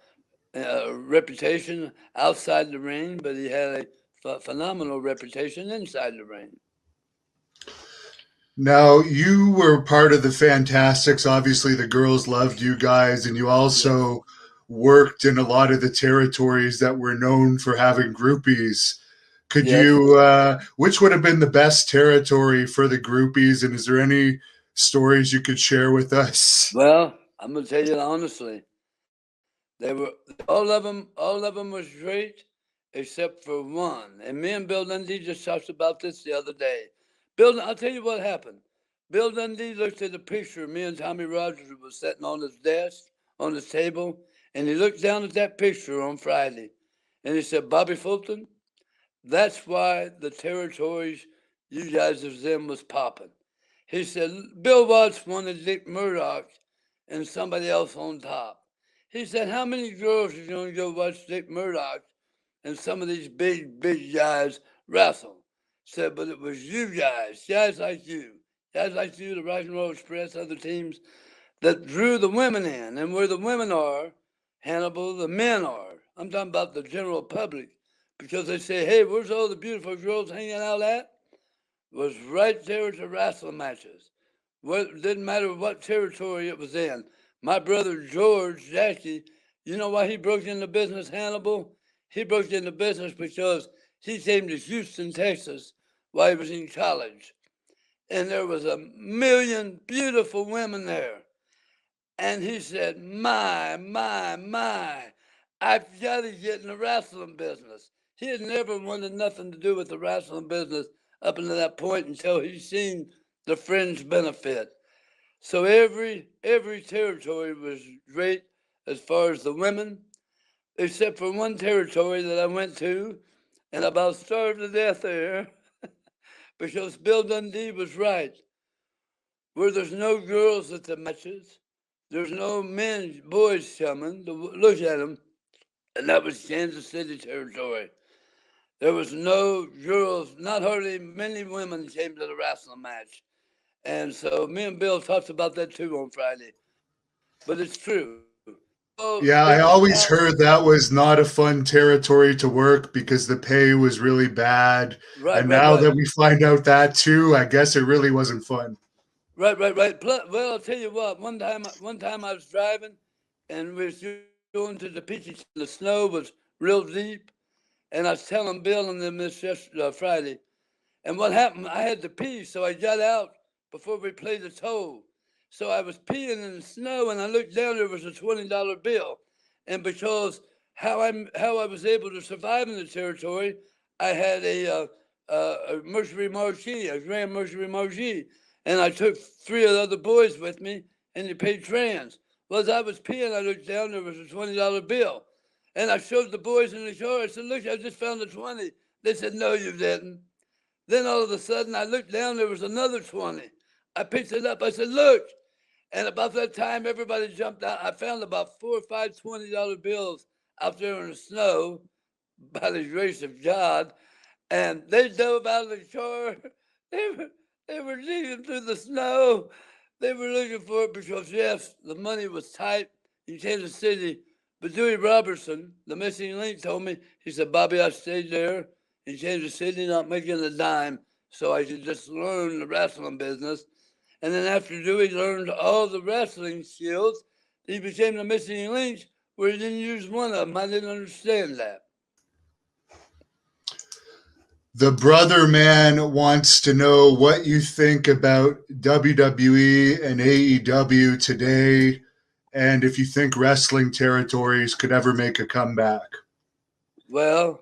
reputation outside the ring, but he had a phenomenal reputation inside the ring. Now, you were part of the Fantastics. Obviously, the girls loved you guys, and you Yes. also worked in a lot of the territories that were known for having groupies. Could Yes. you, which would have been the best territory for the groupies, and is there any stories you could share with us? Well, I'm gonna tell you honestly, they were all of them was great, except for one. And me and Bill Dundee just talked about this the other day. I'll tell you what happened. Bill Dundee looked at a picture me and Tommy Rogers was sitting on his desk, on his table, and he looked down at that picture on Friday, and he said, "Bobby Fulton, that's why the territories you guys was in was popping." He said, "Bill Watts wanted Dick Murdoch and somebody else on top." He said, "How many girls are going to go watch Dick Murdoch and some of these big guys wrestle?" Said, "But it was you guys like you, the Rock and Roll Express, other teams that drew the women in. And where the women are, Hannibal, the men are. I'm talking about the general public, because they say, hey, where's all the beautiful girls hanging out at? Was right there at the wrestling matches. It didn't matter what territory it was in. My brother George Jackie, you know why he broke into business, Hannibal? He broke into business because he came to Houston, Texas, while he was in college. And there was 1,000,000 beautiful women there. And he said, my, I've got to get in the wrestling business. He had never wanted nothing to do with the wrestling business up until that point until he seen the fringe benefit. So every territory was great as far as the women, except for one territory that I went to, and I about starved to death there because Bill Dundee was right. Where there's no girls at the matches, there's no men, boys coming to look at them, and that was Kansas City territory. There was no girls, not hardly many women came to the wrestling match. And so me and Bill talked about that too on Friday. But it's true. Oh, Yeah, it I was always out. heard that was not a fun territory to work because the pay was really bad. Right, And right, now right. that we find out that too, I guess it really wasn't fun. Right, right, right. Well, I'll tell you what. One time I was driving, and we was going to the peachy. The snow was real deep, and I was telling Bill and them this Friday. And what happened? I had to pee, so I got out before we played the toll. So I was peeing in the snow, and I looked down. There was a $20 bill, and because how I was able to survive in the territory, I had a Mercury Marquis, a Grand Mercury Marquis, and I took three of the other boys with me, and they paid trans. Well, as I was peeing, I looked down. There was a $20 bill, and I showed the boys in the car. I said, "Look, I just found a 20." They said, "No, you didn't." Then all of a sudden, I looked down, there was another 20. I picked it up. I said, "Look." And about that time, everybody jumped out. I found about four or five $20 bills out there in the snow by the grace of God. And they dove out of the car. They were, they were digging through the snow. They were looking for it because, yes, the money was tight in Kansas City. But Dewey Robertson, the missing link, told me, he said, "Bobby, I stayed there in Kansas City, not making a dime, so I could just learn the wrestling business." And then after Dewey learned all the wrestling skills, he became the missing link where he didn't use one of them. I didn't understand that. The brother man wants to know what you think about WWE and AEW today, and if you think wrestling territories could ever make a comeback. Well,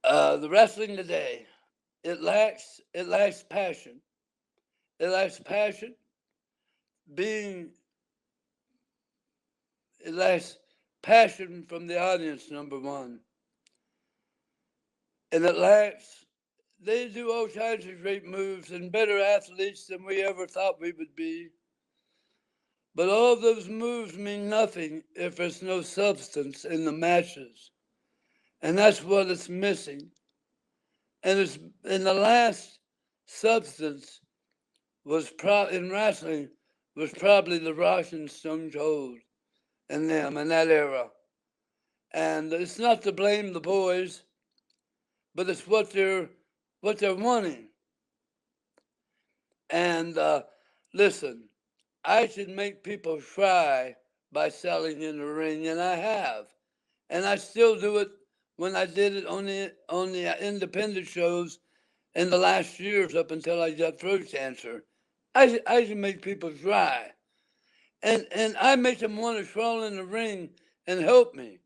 the wrestling today, it lacks passion. It lacks passion. Being it lacks passion from the audience. Number one, and it lacks. They do all kinds of great moves and better athletes than we ever thought we would be. But all those moves mean nothing if there's no substance in the matches. And that's what it's missing. And it's in the last substance in wrestling was probably the Rock and Stone Cold and them in that era. And it's not to blame the boys, but it's what they're wanting. And listen, I can make people cry by selling in the ring, and I have, and I still do it when I did it on the independent shows in the last years up until I got throat cancer. I can make people cry, and I make them want to crawl in the ring and help me.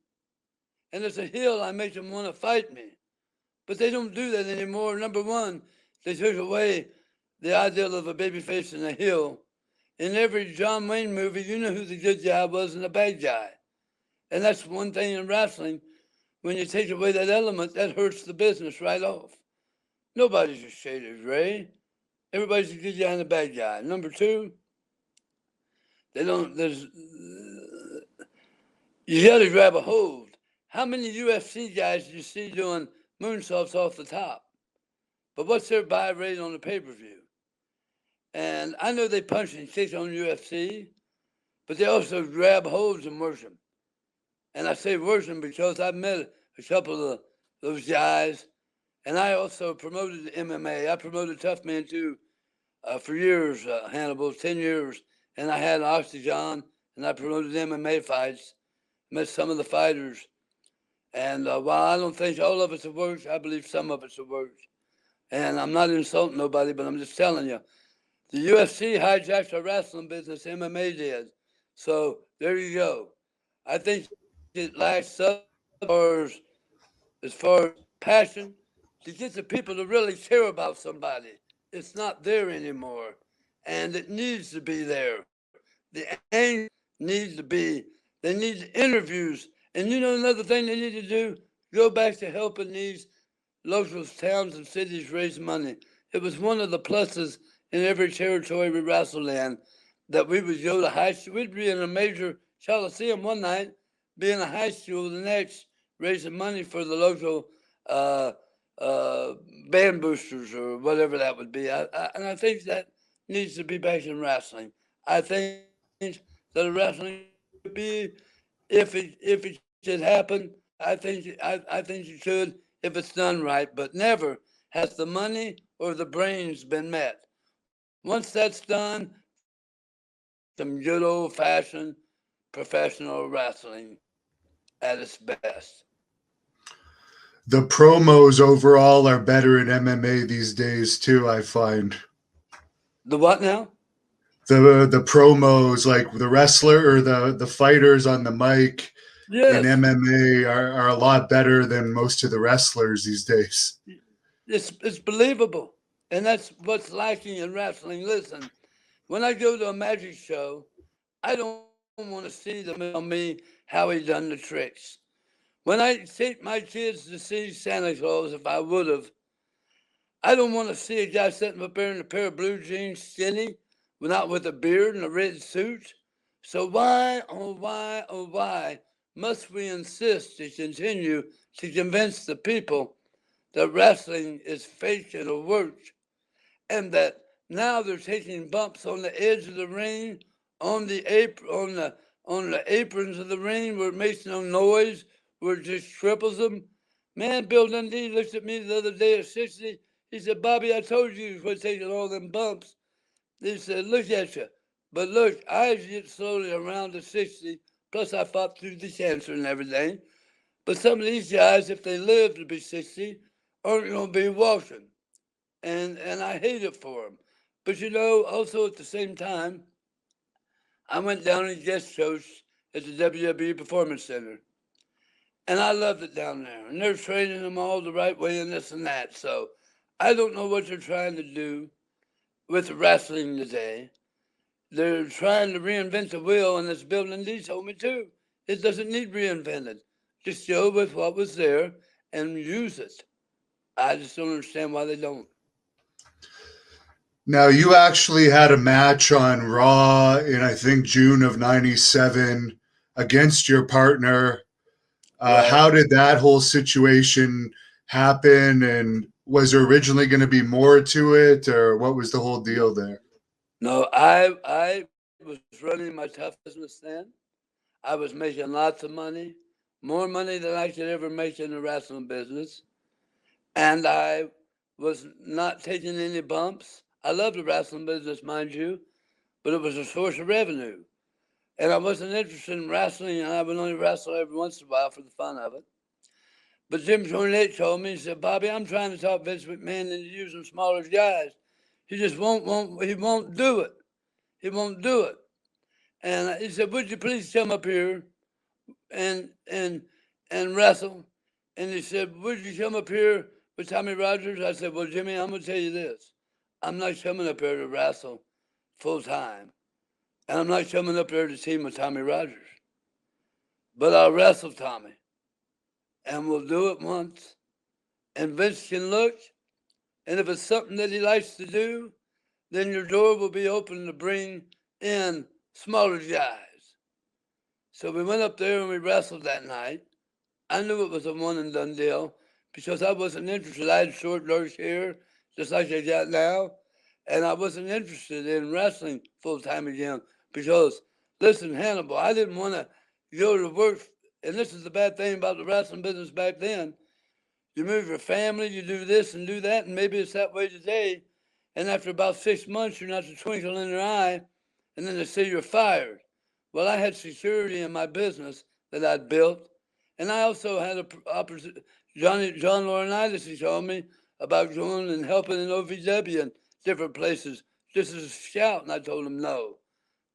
And as a heel, I make them want to fight me. But they don't do that anymore. Number one, they took away the ideal of a babyface and a heel. In every John Wayne movie, you know who the good guy was and the bad guy. And that's one thing in wrestling. When you take away that element, that hurts the business right off. Nobody's a shade of gray. Everybody's a good guy and a bad guy. Number two, they don't. There's you got to grab a hold. How many UFC guys do you see doing moonsaults off the top? But what's their buy rate on the pay-per-view? And I know they punch and kick on UFC, but they also grab holds and worship. And I say worship because I've met a couple of those guys, and I also promoted MMA. I promoted Tough Man too for years, Hannibal, 10 years. And I had an Octagon, and I promoted MMA fights, met some of the fighters. And while I don't think all of us have worked, I believe some of us have worked. And I'm not insulting nobody, but I'm just telling you, the UFC hijacked the wrestling business, MMA did. So there you go. I think it lacks as far as passion to get the people to really care about somebody. It's not there anymore, and it needs to be there. The aim needs to be. They need interviews, and another thing they need to do: go back to helping these local towns and cities raise money. It was one of the pluses in every territory we wrestled in that we would go to high school. We'd be in a major coliseum one night, be in a high school the next, raising money for the local uh, uh, band boosters or whatever that would be. And I think that needs to be back in wrestling. I think that wrestling should be, if it should happen, I think it should if it's done right, but never has the money or the brains been met. Once that's done, some good old fashioned professional wrestling at its best. The promos overall are better in MMA these days too, I find. The what now? The promos, like the wrestler or the fighters on the mic in Yes, MMA are a lot better than most of the wrestlers these days. it's believable, and that's what's lacking in wrestling. Listen, when I go to a magic show, I don't want to see them tell me how he done the tricks. When I take my kids to see Santa Claus, if I would have, I don't want to see a guy sitting up there in a pair of blue jeans, skinny, not with a beard and a red suit. So why, oh why, oh why must we insist to continue to convince the people that wrestling is fake and a work, and that now they're taking bumps on the edge of the ring, on the aprons of the ring where it makes no noise, where it just cripples them. Man, Bill Dundee looked at me the other day at 60. He said, Bobby, I told you you quit taking all them bumps. He said, look at you. But look, I get slowly around to 60, plus I fought through the cancer and everything. But some of these guys, if they live to be 60, aren't going to be walking. And I hate it for them. But also at the same time, I went down and guest coached at the WWE Performance Center. And I loved it down there. And they're training them all the right way and this and that. So I don't know what they're trying to do with wrestling today. They're trying to reinvent the wheel, and as Bill Lindsay told me too, it doesn't need reinvented. Just go with what was there and use it. I just don't understand why they don't. Now, you actually had a match on Raw in, I think, June of '97 against your partner. Right. How did that whole situation happen? And was there originally going to be more to it, or what was the whole deal there? No, I was running my tough business then. I was making lots of money, more money than I could ever make in the wrestling business. And I was not taking any bumps. I love the wrestling business, mind you, but it was a source of revenue. And I wasn't interested in wrestling, and I would only wrestle every once in a while for the fun of it. But Jim Cornette told me, he said, Bobby, I'm trying to talk Vince McMahon into using smaller guys. He just he won't do it. He won't do it. And he said, would you please come up here and and and wrestle? And he said, would you come up here with Tommy Rogers? I said, well, Jimmy, I'm going to tell you this. I'm not coming up here to wrestle full time. And I'm not coming up there to team with Tommy Rogers. But I'll wrestle Tommy. And we'll do it once. And Vince can look. And if it's something that he likes to do, then your door will be open to bring in smaller guys. So we went up there and we wrestled that night. I knew it was a one and done deal because I wasn't interested. I had short, dark hair, just like I got now. And I wasn't interested in wrestling full time again because, listen, Hannibal, I didn't want to go to work. And this is the bad thing about the wrestling business back then. You move your family, you do this and do that, and maybe it's that way today. And after about 6 months, you're not the twinkle in their eye, and then they say you're fired. Well, I had security in my business that I'd built, and I also had John Laurinaitis, he told me about going and helping in OVW and different places just as a scout, and I told him no.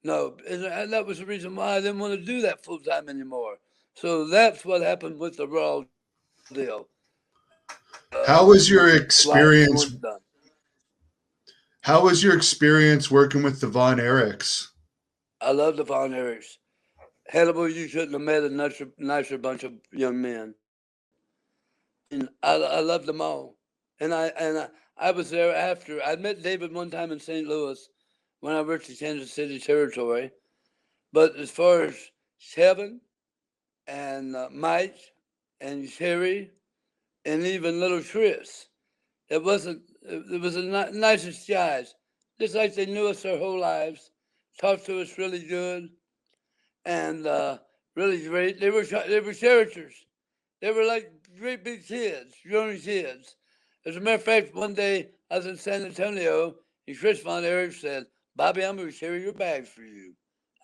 No, and that was the reason why I didn't want to do that full time anymore. So that's what happened with the Raw deal. How was your Why I want experience? it done. How was your experience working with the Von Erichs? I love the Von Erichs. Hannibal, you couldn't have met a nicer bunch of young men. I mean, I loved them all, and I was there after. I met David one time in St. Louis when I worked the Kansas City territory. But as far as Kevin and Mike and Sherry and even little Chris, it wasn't. It was the nicest guys, just like they knew us their whole lives, talked to us really good, and really great. They were characters. They were like great big kids, grown kids. As a matter of fact, one day I was in San Antonio, and Chris Von Erich said, "Bobby, I'm going to carry your bags for you."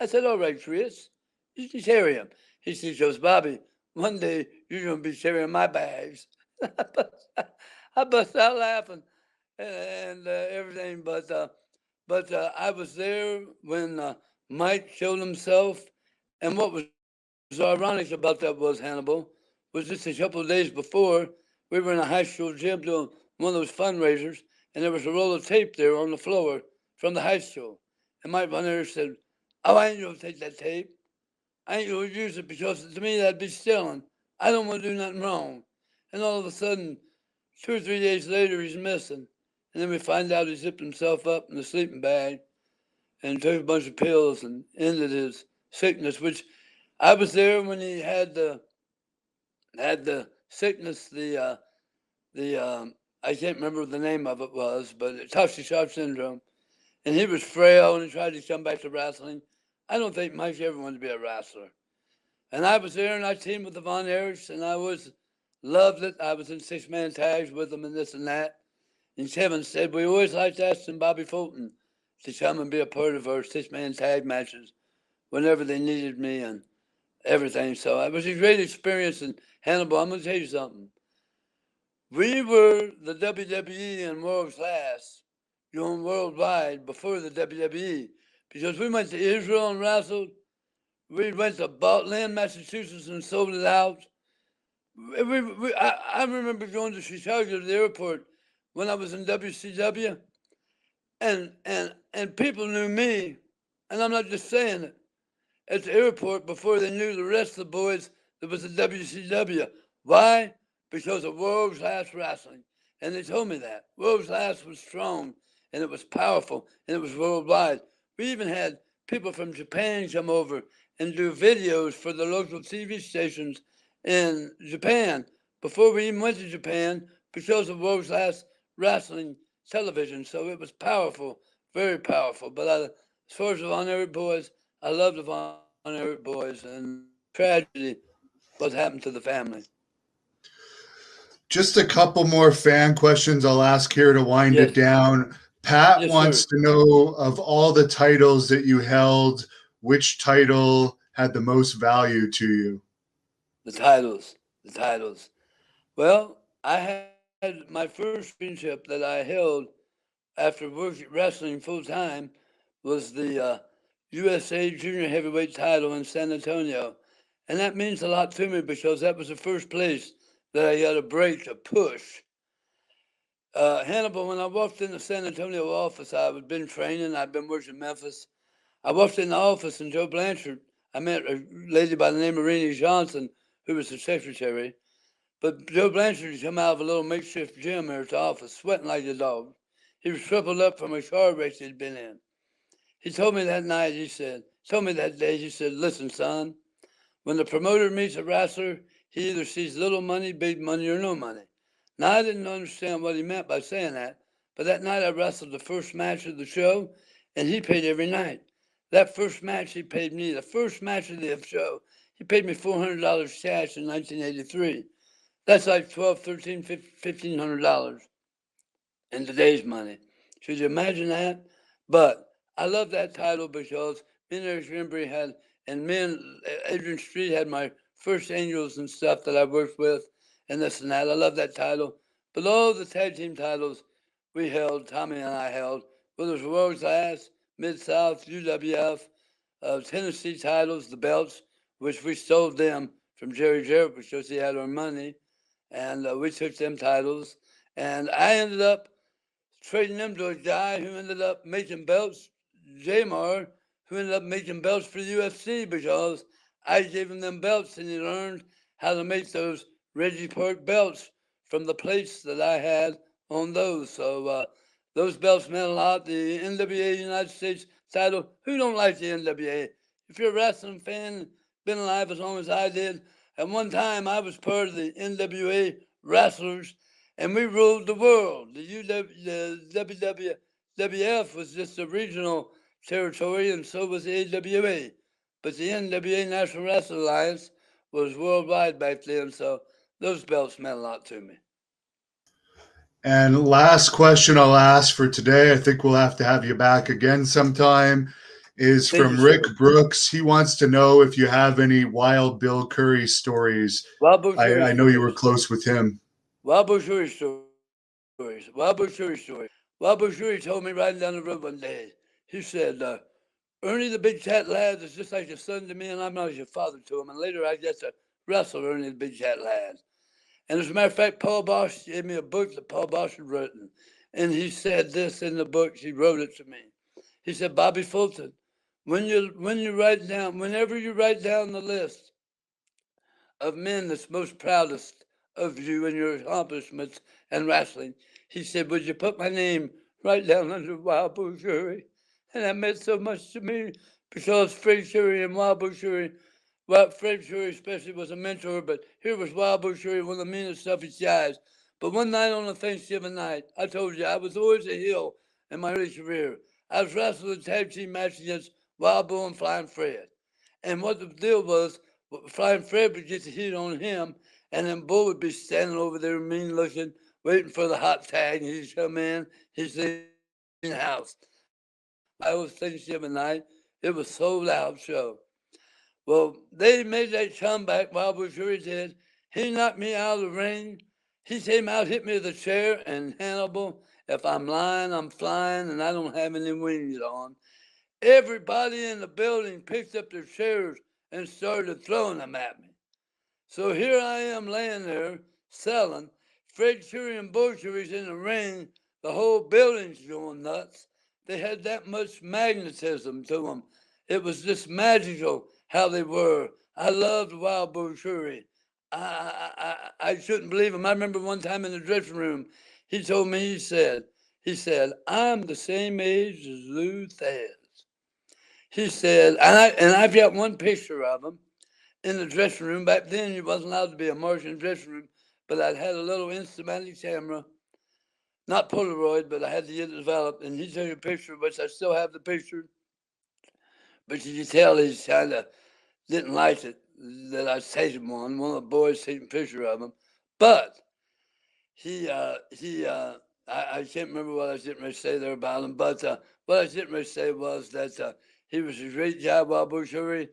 I said, "All right, Chris, you can carry them." He goes, "Bobby, one day you're going to be carrying my bags." I bust out laughing and everything, but I was there when Mike killed himself, and what was ironic about that was Hannibal was just a couple of days before we were in a high school gym doing one of those fundraisers, and there was a roll of tape there on the floor from the high school, and Mike Von Erich said, "Oh, I ain't gonna take that tape. I ain't gonna use it because to me that'd be stealing. I don't want to do nothing wrong." And all of a sudden, 2 or 3 days later, he's missing. And then we find out he zipped himself up in a sleeping bag and took a bunch of pills and ended his sickness, which I was there when he had the sickness, the I can't remember what the name of it was, but toxic shock syndrome. And he was frail and he tried to come back to wrestling. I don't think Mike ever wanted to be a wrestler. And I was there and I teamed with the Von Erichs and I was loved it. I was in 6-man tags with them and this and that. And Kevin said, "We always liked asking Bobby Fulton to come and be a part of our 6-man tag matches whenever they needed me and everything." So it was a great experience. And Hannibal, I'm going to tell you something. We were the WWE in world class, going worldwide before the WWE, because we went to Israel and wrestled. We went to Lynn, Massachusetts, and sold it out. I remember going to Chicago to the airport when I was in WCW, and people knew me, and I'm not just saying it. At the airport before they knew the rest of the boys that was the WCW. Why? Because of world class wrestling. And they told me that. World class was strong and it was powerful and it was worldwide. We even had people from Japan come over and do videos for the local TV stations in Japan before we even went to Japan because of world class wrestling television. So it was powerful, very powerful. But as far as the Von Erich boys, I love the Von Erich boys, and tragedy what happened to the family. Just a couple more fan questions I'll ask here to wind it Yes, down. Pat yes, wants sir. to know, of all the titles that you held, which title had the most value to you? The titles, the titles. Well, I had my first championship that I held after wrestling full time was the USA Junior Heavyweight title in San Antonio. And that means a lot to me because that was the first place that I got a break, a push. Hannibal, when I walked in the San Antonio office, I had been training, I'd been working in Memphis. I walked in the office and Joe Blanchard, I met a lady by the name of Renee Johnson, who was the secretary. But Joe Blanchard had come out of a little makeshift gym there at the office, sweating like a dog. He was tripled up from a car race he'd been in. He told me that night, told me that day, he said, "Listen, son, when the promoter meets a wrestler, he either sees little money, big money, or no money." Now, I didn't understand what he meant by saying that, but that night I wrestled the first match of the show, and he paid every night. That first match, he paid me, the first match of the show, he paid me $400 cash in 1983. That's like $1,200, $1,500 in today's money. Should you imagine that? But I love that title because me and Eric Embry had, and me and Adrian Street had my first angels and stuff that I worked with, and this and that. I love that title. But all the tag team titles we held, Tommy and I held, whether it was World Class, Mid South, UWF, Tennessee titles, the belts, which we stole them from Jerry Jarrett because he had our money, and we took them titles. And I ended up trading them to a guy who ended up making belts, Jamar, who ended up making belts for the UFC because I gave him them belts and he learned how to make those Reggie Park belts from the plates that I had on those. So those belts meant a lot. The NWA United States title, who don't like the NWA? If you're a wrestling fan, been alive as long as I did, at one time I was part of the NWA wrestlers and we ruled the world. The WWF was just a regional territory, and so was the AWA. But the NWA National Wrestling Alliance was worldwide back then, so those belts meant a lot to me. And last question I'll ask for today, I think we'll have to have you back again sometime, is Thank from you, Rick sir. Brooks. He wants to know if you have any Wild Bill Curry stories. Wild Bill Curry I know you were stories. close with him. Wild Bill Curry stories. Wild Bill Curry stories. Wild Bill Curry told me riding down the road one day, he said, Ernie the Big Cat Lad is just like a son to me, and I'm like a father to him. And later I get to wrestle Ernie the Big Cat Lad. And as a matter of fact, Paul Bosch gave me a book that Paul Bosch had written. And he said this in the book, he wrote it to me. He said, Bobby Fulton, whenever you write down the list of men that's most proudest of you and your accomplishments in wrestling, he said, would you put my name right down under Wild Bill Curry? And that meant so much to me because Fred Curry and Wild Bill Curry, well, Fred Curry especially was a mentor, but here was Wild Bill Curry, one of the meanest, toughest guys. But one night on a Thanksgiving night, I told you I was always a heel in my early career. I was wrestling a tag team match against Wild Bill and Flying Fred. And what the deal was, Flying Fred would get the heat on him, and then Bull would be standing over there mean looking, waiting for the hot tag, and he'd come in, he's in the house. I was Thanksgiving night. It was sold out show. Well, they made that comeback. Wild Bill Curry did. He knocked me out of the ring. He came out, hit me with a chair, and Hannibal, if I'm lying, I'm flying, and I don't have any wings on. Everybody in the building picked up their chairs and started throwing them at me. So here I am laying there selling. Fred Curry and Bull Curry's in the ring. The whole building's going nuts. They had that much magnetism to them. It was just magical how they were. I loved Wild Bull Curry. I shouldn't believe him. I remember one time in the dressing room, he told me, he said, I'm the same age as Lou Thesz. He said, and I've got one picture of him in the dressing room. Back then, you wasn't allowed to be a mark in the dressing room, but I'd had a little Instamatic camera, not Polaroid, but I had to get it developed. And he took a picture, which I still have the picture, but you could tell he's kind of didn't like it that I was taking one. One of the boys taking a picture of him, but I can't remember what I was getting ready to say there about him, but what I was getting ready to say was that he was a great guy, Wild Bill Curry.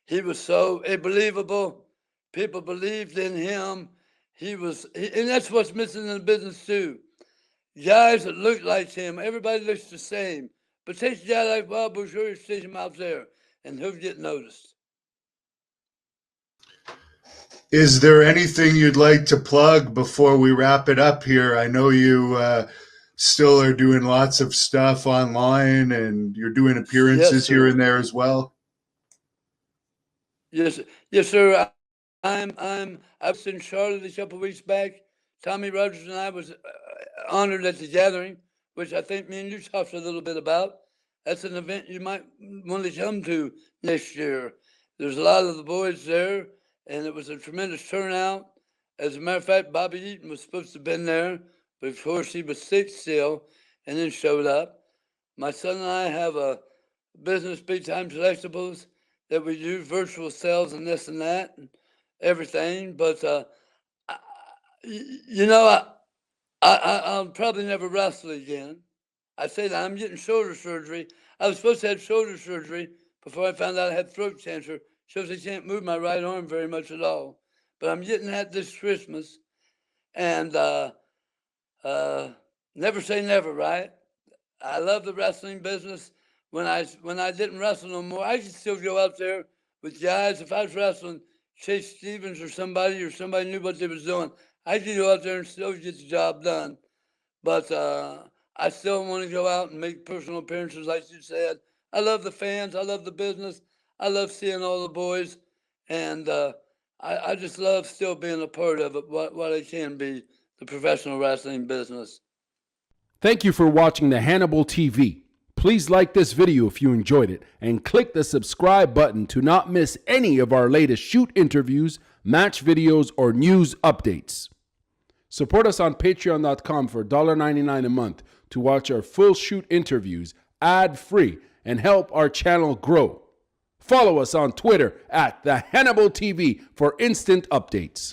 He was so believable. People believed in him. And that's what's missing in the business too. Guys that look like him, everybody looks the same. But take a guy like Wild Bill Curry, stick him out there, and he'll get noticed. Is there anything you'd like to plug before we wrap it up here? I know you still are doing lots of stuff online, and you're doing appearances here and there as well. Yes, yes, sir. I was in Charlotte a couple of weeks back. Tommy Rogers and I was honored at the gathering, which I think me and you talked a little bit about. That's an event you might want to come to next year. There's a lot of the boys there, and it was a tremendous turnout. As a matter of fact, Bobby Eaton was supposed to have been there, but of course he was sick still, and then showed up. My son and I have a business, Big Time Collectibles, that we do virtual sales and this and that and everything. But you know, I'll probably never wrestle again. I say that I'm getting shoulder surgery. I was supposed to have shoulder surgery before I found out I had throat cancer. Shows I can't move my right arm very much at all. But I'm getting that this Christmas, and never say never, right? I love the wrestling business, when I didn't wrestle no more, I could still go out there with guys. If I was wrestling Chase Stevens or somebody knew what they was doing, I could go out there and still get the job done. But I still want to go out and make personal appearances, like you said. I love the fans. I love the business. I love seeing all the boys, and I just love still being a part of it. What it can be, the professional wrestling business. Thank you for watching the Hannibal TV. Please like this video if you enjoyed it and click the subscribe button to not miss any of our latest shoot interviews, match videos, or news updates. Support us on patreon.com for $1.99 a month to watch our full shoot interviews ad-free and help our channel grow. Follow us on Twitter at the Hannibal TV for instant updates.